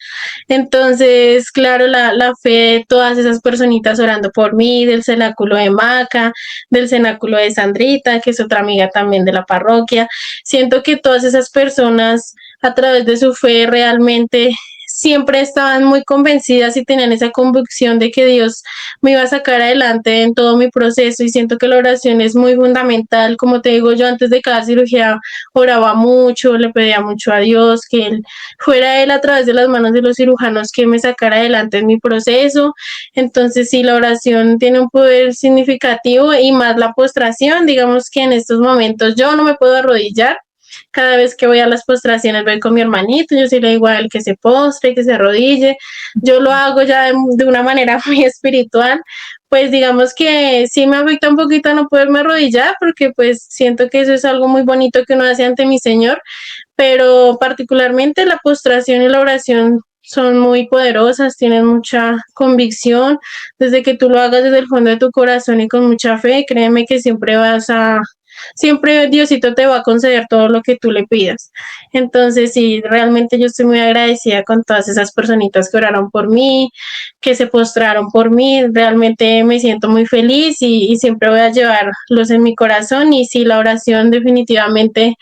Entonces, claro, la fe de todas esas personitas orando por mí, del cenáculo de Maca, del cenáculo de Sandrita, que es otra amiga también de la parroquia, siento que todas esas personas a través de su fe realmente siempre estaban muy convencidas y tenían esa convicción de que Dios me iba a sacar adelante en todo mi proceso y siento que la oración es muy fundamental. Como te digo, yo antes de cada cirugía oraba mucho, le pedía mucho a Dios que Él fuera Él a través de las manos de los cirujanos que me sacara adelante en mi proceso. Entonces sí, la oración tiene un poder significativo y más la postración. Digamos que en estos momentos yo no me puedo arrodillar. Cada vez que voy a las postraciones voy con mi hermanito, yo sí le digo a él que se postre, que se arrodille. Yo lo hago ya de una manera muy espiritual, pues digamos que sí me afecta un poquito no poderme arrodillar, porque pues siento que eso es algo muy bonito que uno hace ante mi Señor, pero particularmente la postración y la oración son muy poderosas, tienen mucha convicción, desde que tú lo hagas desde el fondo de tu corazón y con mucha fe, créeme que siempre Diosito te va a conceder todo lo que tú le pidas. Entonces, sí, realmente yo estoy muy agradecida con todas esas personitas que oraron por mí, que se postraron por mí. Realmente me siento muy feliz y siempre voy a llevarlos en mi corazón. Y sí, la oración definitivamente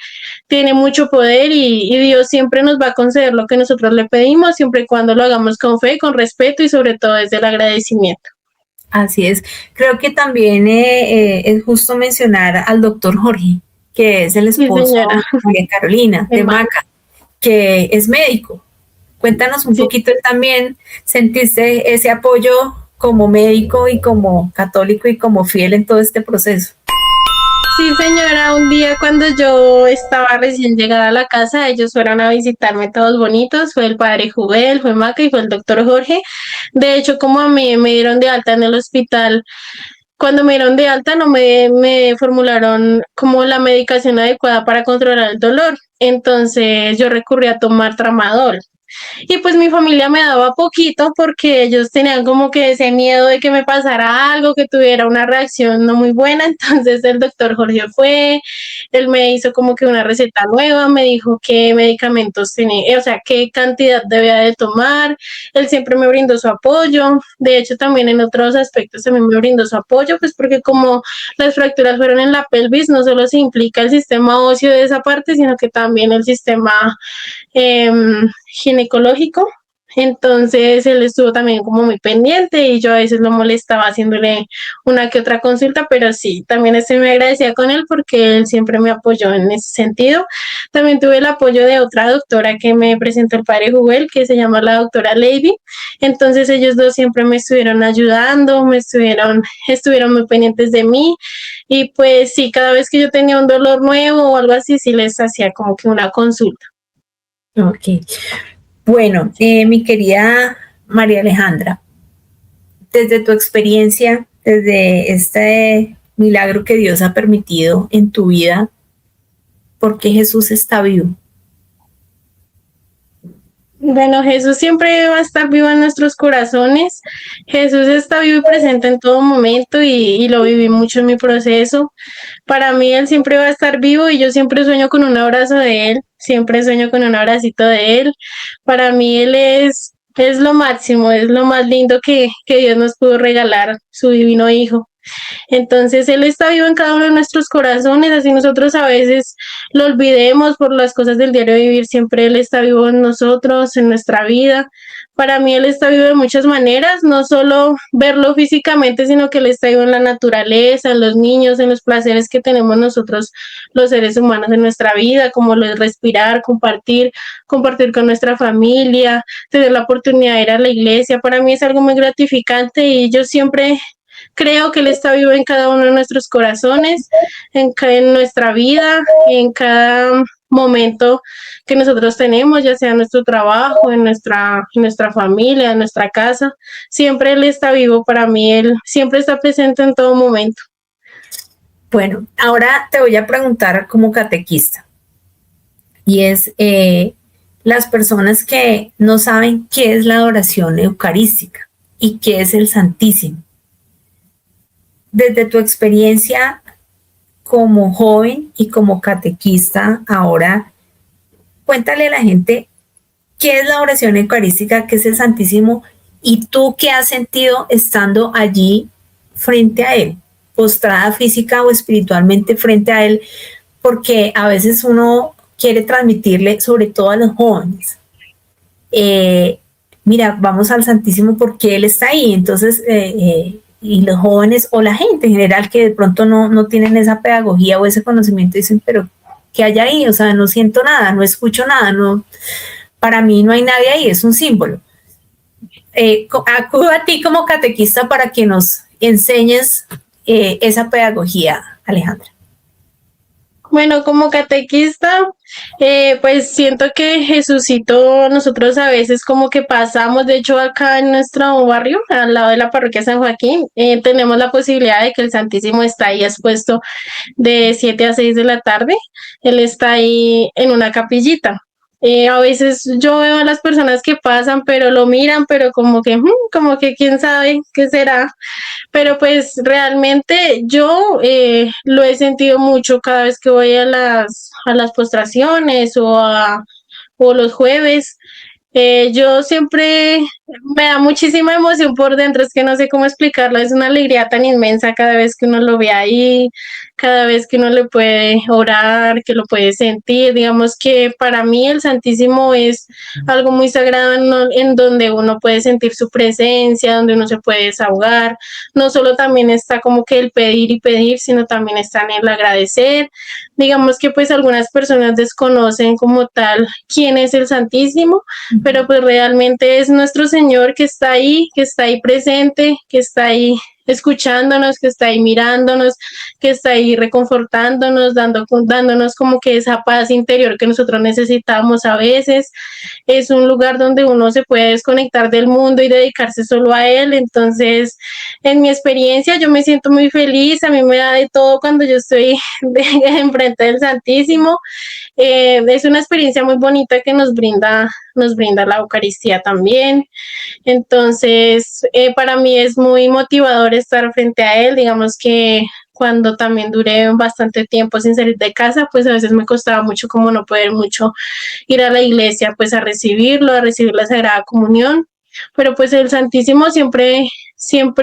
tiene mucho poder y Dios siempre nos va a conceder lo que nosotros le pedimos, siempre y cuando lo hagamos con fe, con respeto y sobre todo desde el agradecimiento. Así es. Creo que también es justo mencionar al doctor Jorge, que es el Sí, esposo señora. de María Carolina, de Maca, que es médico. Cuéntanos un Sí. poquito también, ¿sentiste ese apoyo como médico y como católico y como fiel en todo este proceso? Sí, señora, un día cuando yo estaba recién llegada a la casa, ellos fueron a visitarme todos bonitos, fue el padre Jubel, fue Maca y fue el doctor Jorge. De hecho, como a mí me dieron de alta en el hospital, cuando me dieron de alta no me formularon como la medicación adecuada para controlar el dolor, entonces yo recurrí a tomar tramadol. Y pues mi familia me daba poquito porque ellos tenían como que ese miedo de que me pasara algo, que tuviera una reacción no muy buena. Entonces el doctor Jorge fue, él me hizo como que una receta nueva, me dijo qué medicamentos tenía, o sea, qué cantidad debía de tomar. Él siempre me brindó su apoyo. De hecho, también en otros aspectos también me brindó su apoyo, pues porque como las fracturas fueron en la pelvis, no solo se implica el sistema óseo de esa parte, sino que también el sistema eh, ginecológico. Entonces él estuvo también como muy pendiente y yo a veces lo molestaba haciéndole una que otra consulta, pero sí, también estoy muy agradecida con él porque él siempre me apoyó en ese sentido. También tuve el apoyo de otra doctora que me presentó el padre Jubel, que se llama la doctora Lady. Entonces ellos dos siempre me estuvieron ayudando, estuvieron muy pendientes de mí y pues sí, cada vez que yo tenía un dolor nuevo o algo así, sí les hacía como que una consulta. Ok. Bueno, mi querida María Alejandra, desde tu experiencia, desde este milagro que Dios ha permitido en tu vida, ¿por qué Jesús está vivo? Bueno, Jesús siempre va a estar vivo en nuestros corazones. Jesús está vivo y presente en todo momento y lo viví mucho en mi proceso. Para mí Él siempre va a estar vivo y yo siempre sueño con un abrazo de Él, siempre sueño con un abracito de Él. Para mí Él es lo máximo, es lo más lindo que Dios nos pudo regalar, su divino Hijo. Entonces Él está vivo en cada uno de nuestros corazones, así nosotros a veces lo olvidemos por las cosas del diario vivir, siempre Él está vivo en nosotros, en nuestra vida. Para mí Él está vivo de muchas maneras, no solo verlo físicamente, sino que Él está vivo en la naturaleza, en los niños, en los placeres que tenemos nosotros los seres humanos en nuestra vida, como lo es respirar, compartir con nuestra familia, tener la oportunidad de ir a la iglesia. Para mí es algo muy gratificante y yo siempre creo que Él está vivo en cada uno de nuestros corazones, en nuestra vida, en cada momento que nosotros tenemos, ya sea en nuestro trabajo, en nuestra familia, en nuestra casa. Siempre Él está vivo para mí, Él siempre está presente en todo momento. Bueno, ahora te voy a preguntar como catequista, y es las personas que no saben qué es la adoración eucarística y qué es el Santísimo. Desde tu experiencia como joven y como catequista, ahora cuéntale a la gente qué es la oración eucarística, qué es el Santísimo y tú qué has sentido estando allí frente a Él, postrada física o espiritualmente frente a Él, porque a veces uno quiere transmitirle, sobre todo a los jóvenes, mira, vamos al Santísimo porque Él está ahí. Entonces, y los jóvenes o la gente en general que de pronto no tienen esa pedagogía o ese conocimiento dicen, pero ¿qué hay ahí? O sea, no siento nada, no escucho nada, no, para mí no hay nadie ahí, es un símbolo. Acudo a ti como catequista para que nos enseñes esa pedagogía, Alejandra. Bueno, como catequista, pues siento que Jesucito, nosotros a veces como que pasamos, de hecho acá en nuestro barrio, al lado de la parroquia San Joaquín, tenemos la posibilidad de que el Santísimo está ahí expuesto de 7 a 6 de la tarde, él está ahí en una capillita. A veces yo veo a las personas que pasan, pero lo miran, pero como que quién sabe qué será. Pero pues realmente yo lo he sentido mucho cada vez que voy a las postraciones o los jueves. Yo siempre me da muchísima emoción por dentro, es que no sé cómo explicarlo, es una alegría tan inmensa cada vez que uno lo ve ahí, cada vez que uno le puede orar, que lo puede sentir. Digamos que para mí el Santísimo es algo muy sagrado en donde uno puede sentir su presencia, donde uno se puede desahogar. No solo también está como que el pedir y pedir, sino también está en el agradecer. Digamos que pues algunas personas desconocen como tal quién es el Santísimo, pero pues realmente es nuestro Señor que está ahí presente, que está ahí escuchándonos, que está ahí mirándonos, que está ahí reconfortándonos, dándonos como que esa paz interior que nosotros necesitamos a veces. Es un lugar donde uno se puede desconectar del mundo y dedicarse solo a él. Entonces, en mi experiencia, yo me siento muy feliz, a mí me da de todo cuando yo estoy enfrente del Santísimo. Es una experiencia muy bonita que nos brinda la Eucaristía también. Entonces, para mí es muy motivador estar frente a él. Digamos que cuando también duré bastante tiempo sin salir de casa, pues a veces me costaba mucho como no poder mucho ir a la iglesia, pues a recibirlo, a recibir la Sagrada Comunión. Pero pues el Santísimo siempre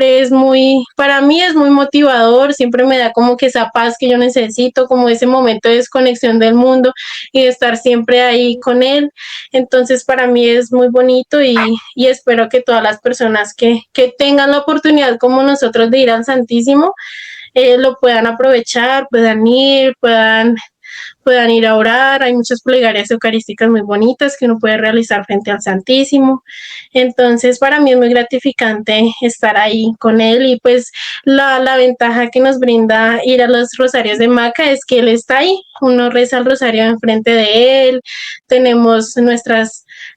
es muy, para mí es muy motivador, siempre me da como que esa paz que yo necesito, como ese momento de desconexión del mundo y de estar siempre ahí con él. Entonces para mí es muy bonito y espero que todas las personas que tengan la oportunidad como nosotros de ir al Santísimo, lo puedan aprovechar, puedan ir a orar. Hay muchas plegarias eucarísticas muy bonitas que uno puede realizar frente al Santísimo. Entonces, para mí es muy gratificante estar ahí con él y pues la ventaja que nos brinda ir a los rosarios de Maca es que él está ahí. Uno reza el rosario enfrente de él, tenemos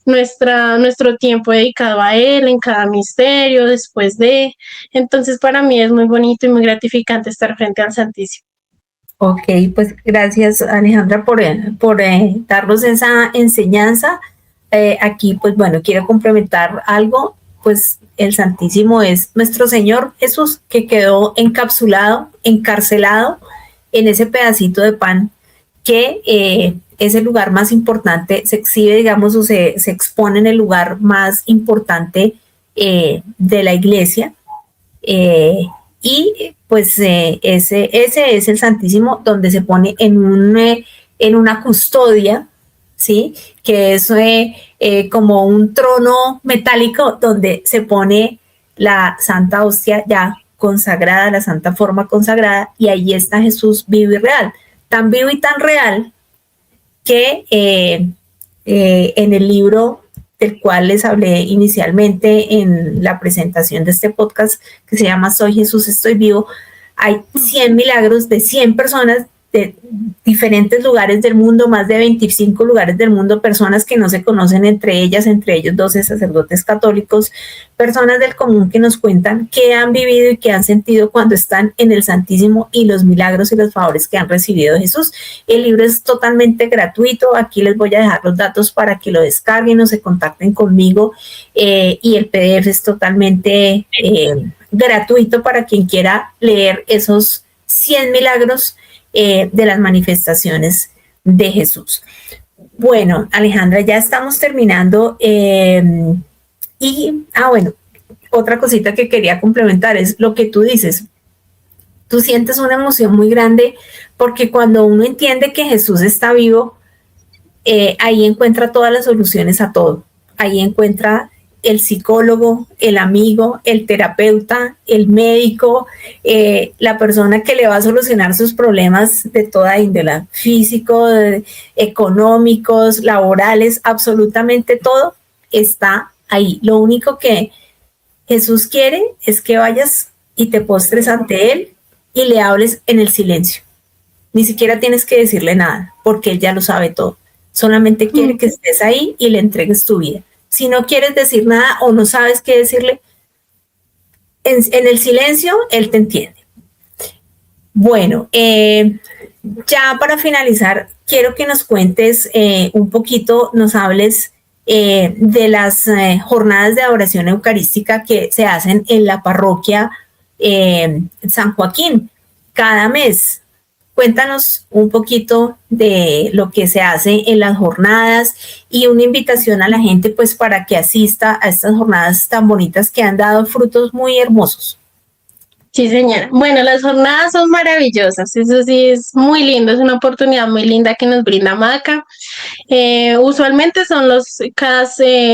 nuestro tiempo dedicado a él en cada misterio, después de. Entonces, para mí es muy bonito y muy gratificante estar frente al Santísimo. Ok, pues gracias Alejandra por darnos esa enseñanza. Aquí, pues bueno, quiero complementar algo, pues el Santísimo es nuestro Señor Jesús que quedó encapsulado, encarcelado en ese pedacito de pan que es el lugar más importante, se exhibe, digamos, o se expone en el lugar más importante de la iglesia. Y pues ese es el Santísimo donde se pone en una custodia, ¿sí? Que es como un trono metálico donde se pone la Santa Hostia ya consagrada, la Santa Forma consagrada, y ahí está Jesús vivo y real, tan vivo y tan real que en el libro del cual les hablé inicialmente en la presentación de este podcast, que se llama Soy Jesús, estoy vivo, hay 100 milagros de 100 personas de diferentes lugares del mundo, más de 25 lugares del mundo, personas que no se conocen entre ellas, entre ellos 12 sacerdotes católicos, personas del común que nos cuentan qué han vivido y qué han sentido cuando están en el Santísimo y los milagros y los favores que han recibido de Jesús. El libro es totalmente gratuito, aquí les voy a dejar los datos para que lo descarguen o se contacten conmigo, y el PDF es totalmente gratuito para quien quiera leer esos 100 milagros de las manifestaciones de Jesús. Bueno, Alejandra, ya estamos terminando. Bueno, otra cosita que quería complementar es lo que tú dices. Tú sientes una emoción muy grande porque cuando uno entiende que Jesús está vivo, ahí encuentra todas las soluciones a todo. Ahí encuentra el psicólogo, el amigo, el terapeuta, el médico, la persona que le va a solucionar sus problemas de toda índole, físico, económicos, laborales, absolutamente todo está ahí. Lo único que Jesús quiere es que vayas y te postres ante Él y le hables en el silencio. Ni siquiera tienes que decirle nada, porque Él ya lo sabe todo. Solamente quiere que estés ahí y le entregues tu vida. Si no quieres decir nada o no sabes qué decirle, en el silencio Él te entiende. Bueno, ya para finalizar, quiero que nos cuentes un poquito, nos hables de las jornadas de adoración eucarística que se hacen en la parroquia San Joaquín cada mes. Cuéntanos un poquito de lo que se hace en las jornadas y una invitación a la gente pues para que asista a estas jornadas tan bonitas que han dado frutos muy hermosos. Sí, señora. Bueno, las jornadas son maravillosas, eso sí es muy lindo, es una oportunidad muy linda que nos brinda Maca. Usualmente son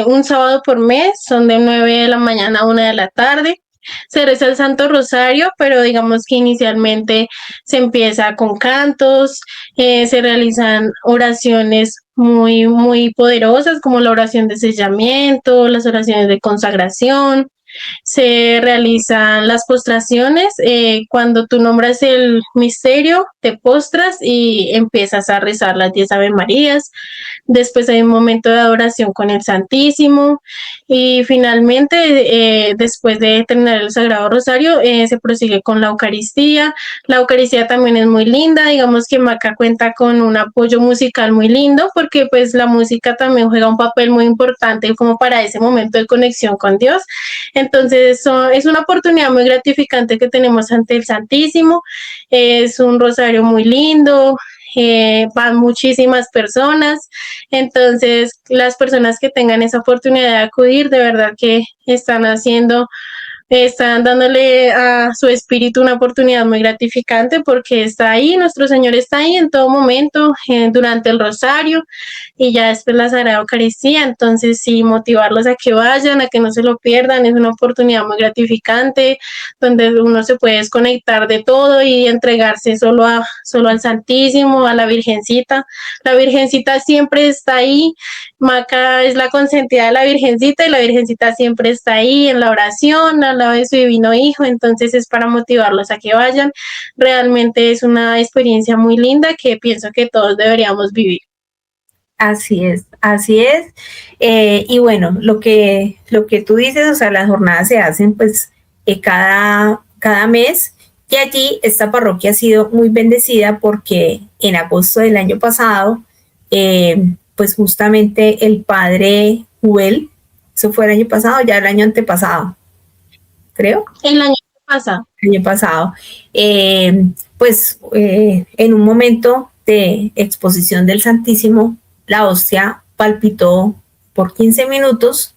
un sábado por mes, son de 9 de la mañana a 1 de la tarde. Se reza el Santo Rosario, pero digamos que inicialmente se empieza con cantos, se realizan oraciones muy, muy poderosas, como la oración de sellamiento, las oraciones de consagración. Se realizan las postraciones. Cuando tú nombras el misterio, te postras y empiezas a rezar las 10 Ave Marías. Después hay un momento de adoración con el Santísimo y finalmente, después de terminar el Sagrado Rosario, se prosigue con la Eucaristía. La Eucaristía también es muy linda, digamos que Maca cuenta con un apoyo musical muy lindo porque pues la música también juega un papel muy importante como para ese momento de conexión con Dios. Entonces, es una oportunidad muy gratificante que tenemos ante el Santísimo. Es un rosario muy lindo, van muchísimas personas. Entonces, las personas que tengan esa oportunidad de acudir, de verdad que están dándole a su espíritu una oportunidad muy gratificante porque está ahí, nuestro Señor está ahí en todo momento, durante el rosario y ya después la Sagrada Eucaristía. Entonces, sí, motivarlos a que vayan, a que no se lo pierdan, es una oportunidad muy gratificante donde uno se puede desconectar de todo y entregarse solo al Santísimo, a la Virgencita. La Virgencita siempre está ahí. Maca es la consentida de la Virgencita y la Virgencita siempre está ahí en la oración, al lado de su divino Hijo, entonces es para motivarlos a que vayan. Realmente es una experiencia muy linda que pienso que todos deberíamos vivir. Así es, así es. Y bueno, lo que tú dices, o sea, las jornadas se hacen pues cada mes y allí esta parroquia ha sido muy bendecida porque en agosto del año pasado, pues justamente el padre Juel, eso fue el año pasado, ya el año antepasado, creo. El año pasado. El año pasado. En un momento de exposición del Santísimo, la hostia palpitó por 15 minutos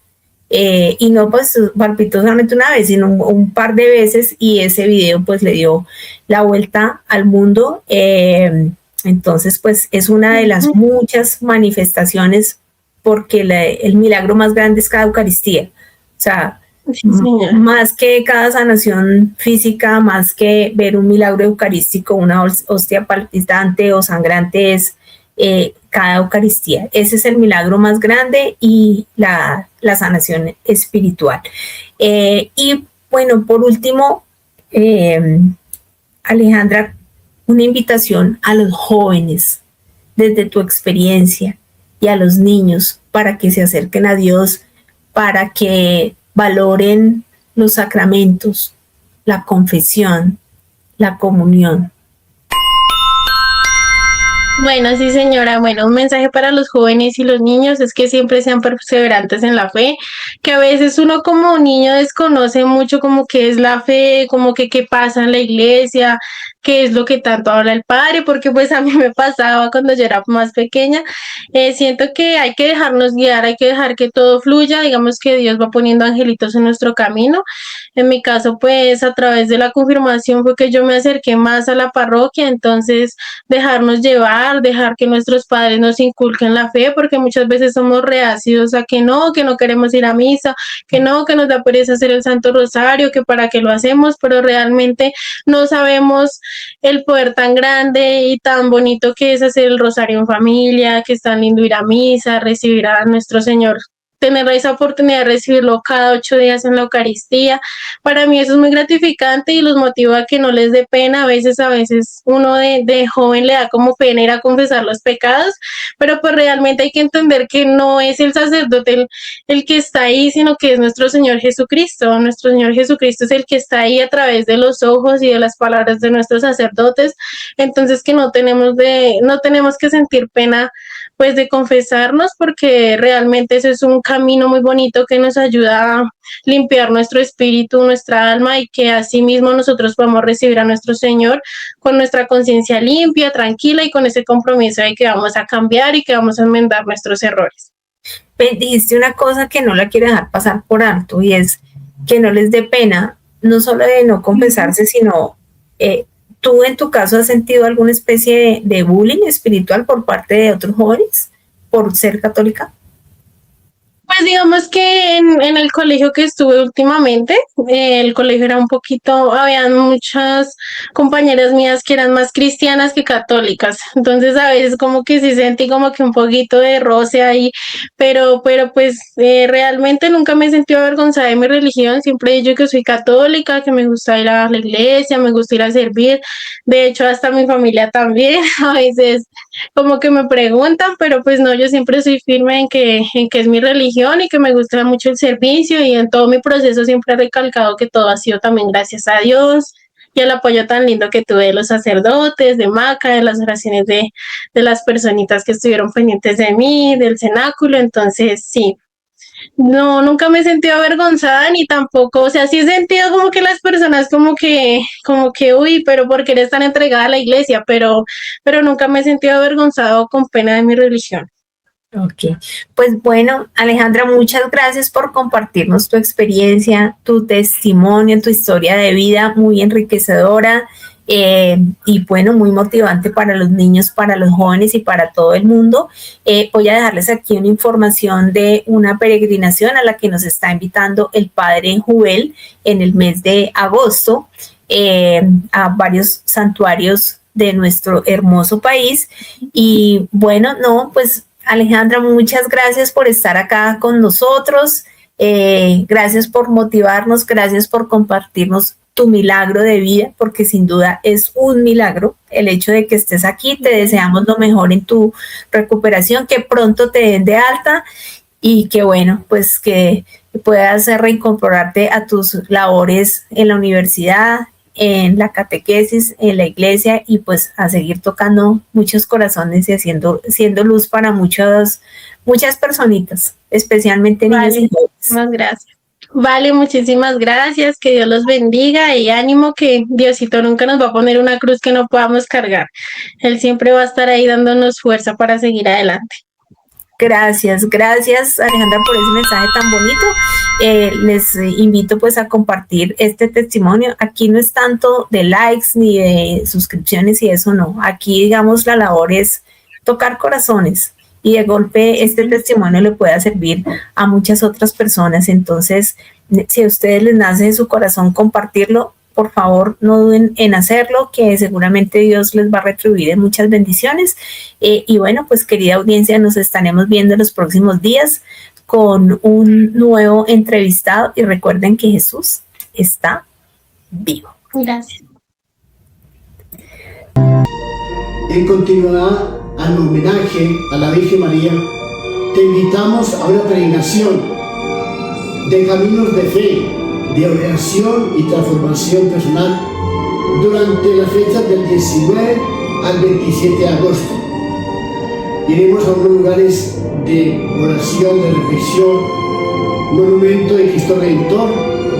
y no pues palpitó solamente una vez, sino un par de veces y ese video pues le dio la vuelta al mundo. Entonces pues es una de las muchas manifestaciones porque el milagro más grande es cada Eucaristía. O sea, sí, más que cada sanación física, más que ver un milagro eucarístico, una hostia palpitante o sangrante es cada Eucaristía. Ese es el milagro más grande y la sanación espiritual. Y bueno, por último, Alejandra, una invitación a los jóvenes desde tu experiencia y a los niños para que se acerquen a Dios, para que valoren los sacramentos, la confesión, la comunión. Bueno, sí, señora. Bueno, un mensaje para los jóvenes y los niños es que siempre sean perseverantes en la fe, que a veces uno como niño desconoce mucho como qué es la fe, como que qué pasa en la iglesia, qué es lo que tanto habla el padre, porque pues a mí me pasaba cuando yo era más pequeña. Siento que hay que dejarnos guiar, hay que dejar que todo fluya, digamos que Dios va poniendo angelitos en nuestro camino. En mi caso, pues a través de la confirmación fue que yo me acerqué más a la parroquia, entonces dejarnos llevar, dejar que nuestros padres nos inculquen la fe, porque muchas veces somos reacios a que no queremos ir a misa, que nos da pereza hacer el Santo Rosario, que para qué lo hacemos, pero realmente no sabemos el poder tan grande y tan bonito que es hacer el rosario en familia, que es tan lindo ir a misa, recibir a nuestro Señor tener esa oportunidad de recibirlo cada 8 días en la Eucaristía. Para mí eso es muy gratificante y los motiva a que no les dé pena. A veces uno de joven le da como pena ir a confesar los pecados, pero pues realmente hay que entender que no es el sacerdote el que está ahí, sino que es nuestro Señor Jesucristo. Nuestro Señor Jesucristo es el que está ahí a través de los ojos y de las palabras de nuestros sacerdotes. Entonces que no tenemos que sentir pena pues de confesarnos, porque realmente eso es un camino muy bonito que nos ayuda a limpiar nuestro espíritu, nuestra alma, y que así mismo nosotros podamos recibir a nuestro Señor con nuestra conciencia limpia, tranquila y con ese compromiso de que vamos a cambiar y que vamos a enmendar nuestros errores. Dijiste una cosa que no la quiero dejar pasar por alto, y es que no les dé pena, no solo de no confesarse, sino ¿tú en tu caso has sentido alguna especie de bullying espiritual por parte de otros jóvenes por ser católica? Pues digamos que en el colegio que estuve últimamente, el colegio era un poquito, habían muchas compañeras mías que eran más cristianas que católicas, entonces a veces como que sí sentí como que un poquito de roce ahí, pero pues realmente nunca me sentí avergonzada de mi religión. Siempre he dicho que soy católica, que me gusta ir a la iglesia, me gusta ir a servir, de hecho hasta mi familia también, a veces como que me preguntan, pero pues no, yo siempre soy firme en que es mi religión y que me gusta mucho el servicio, y en todo mi proceso siempre he recalcado que todo ha sido también gracias a Dios y el apoyo tan lindo que tuve de los sacerdotes, de Maca, de las oraciones de las personitas que estuvieron pendientes de mí, del cenáculo. Entonces sí, no, nunca me he sentido avergonzada ni tampoco, o sea, sí he sentido como que las personas uy, pero ¿por qué eres tan entregada a la iglesia? Pero nunca me he sentido avergonzada o con pena de mi religión. Ok, pues bueno, Alejandra, muchas gracias por compartirnos tu experiencia, tu testimonio, tu historia de vida muy enriquecedora, y bueno, muy motivante para los niños, para los jóvenes y para todo el mundo. Voy a dejarles aquí una información de una peregrinación a la que nos está invitando el padre Jubel en el mes de agosto, a varios santuarios de nuestro hermoso país. Y bueno, no, pues Alejandra, muchas gracias por estar acá con nosotros. Gracias por motivarnos, gracias por compartirnos tu milagro de vida, porque sin duda es un milagro el hecho de que estés aquí. Te deseamos lo mejor en tu recuperación, que pronto te den de alta y que bueno, pues que puedas reincorporarte a tus labores en la universidad, en la catequesis, en la iglesia, y pues a seguir tocando muchos corazones y siendo luz para muchas personitas, especialmente niños y jóvenes. Muchísimas gracias. Vale, muchísimas gracias, que Dios los bendiga y ánimo, que Diosito nunca nos va a poner una cruz que no podamos cargar. Él siempre va a estar ahí dándonos fuerza para seguir adelante. Gracias Alejandra por ese mensaje tan bonito. Les invito pues a compartir este testimonio. Aquí no es tanto de likes ni de suscripciones y eso no. Aquí digamos la labor es tocar corazones, y de golpe este testimonio le pueda servir a muchas otras personas. Entonces, si a ustedes les nace de su corazón compartirlo, por favor no duden en hacerlo, que seguramente Dios les va a retribuir en muchas bendiciones. Y bueno, pues querida audiencia, nos estaremos viendo en los próximos días con un nuevo entrevistado, y recuerden que Jesús está vivo. Gracias. En continuidad al homenaje a la Virgen María, te invitamos a una peregrinación de caminos de fe, de oración y transformación personal durante las fechas del 19 al 27 de agosto. Iremos a unos lugares de oración, de reflexión: Monumento de Cristo Redentor,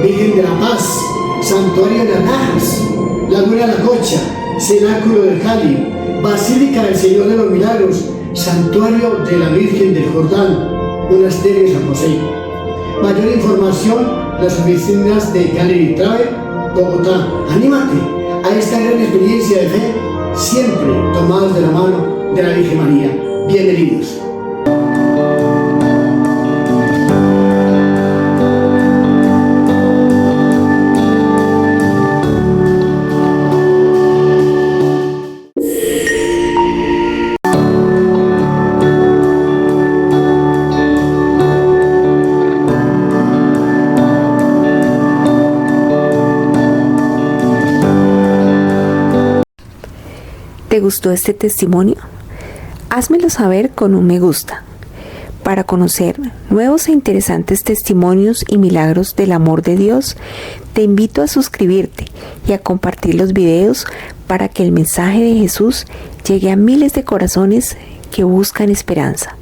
Virgen de la Paz, Santuario de las Lajas, Laguna de la Cocha, Cenáculo del Cali, Basílica del Señor de los Milagros, Santuario de la Virgen del Jordán, Monasterio de San José. Mayor información, las oficinas de Gallery Travel, Bogotá. Anímate a esta gran experiencia de fe, siempre tomados de la mano de la Virgen María. Bienvenidos. ¿Te gustó este testimonio? Házmelo saber con un me gusta. Para conocer nuevos e interesantes testimonios y milagros del amor de Dios, te invito a suscribirte y a compartir los videos para que el mensaje de Jesús llegue a miles de corazones que buscan esperanza.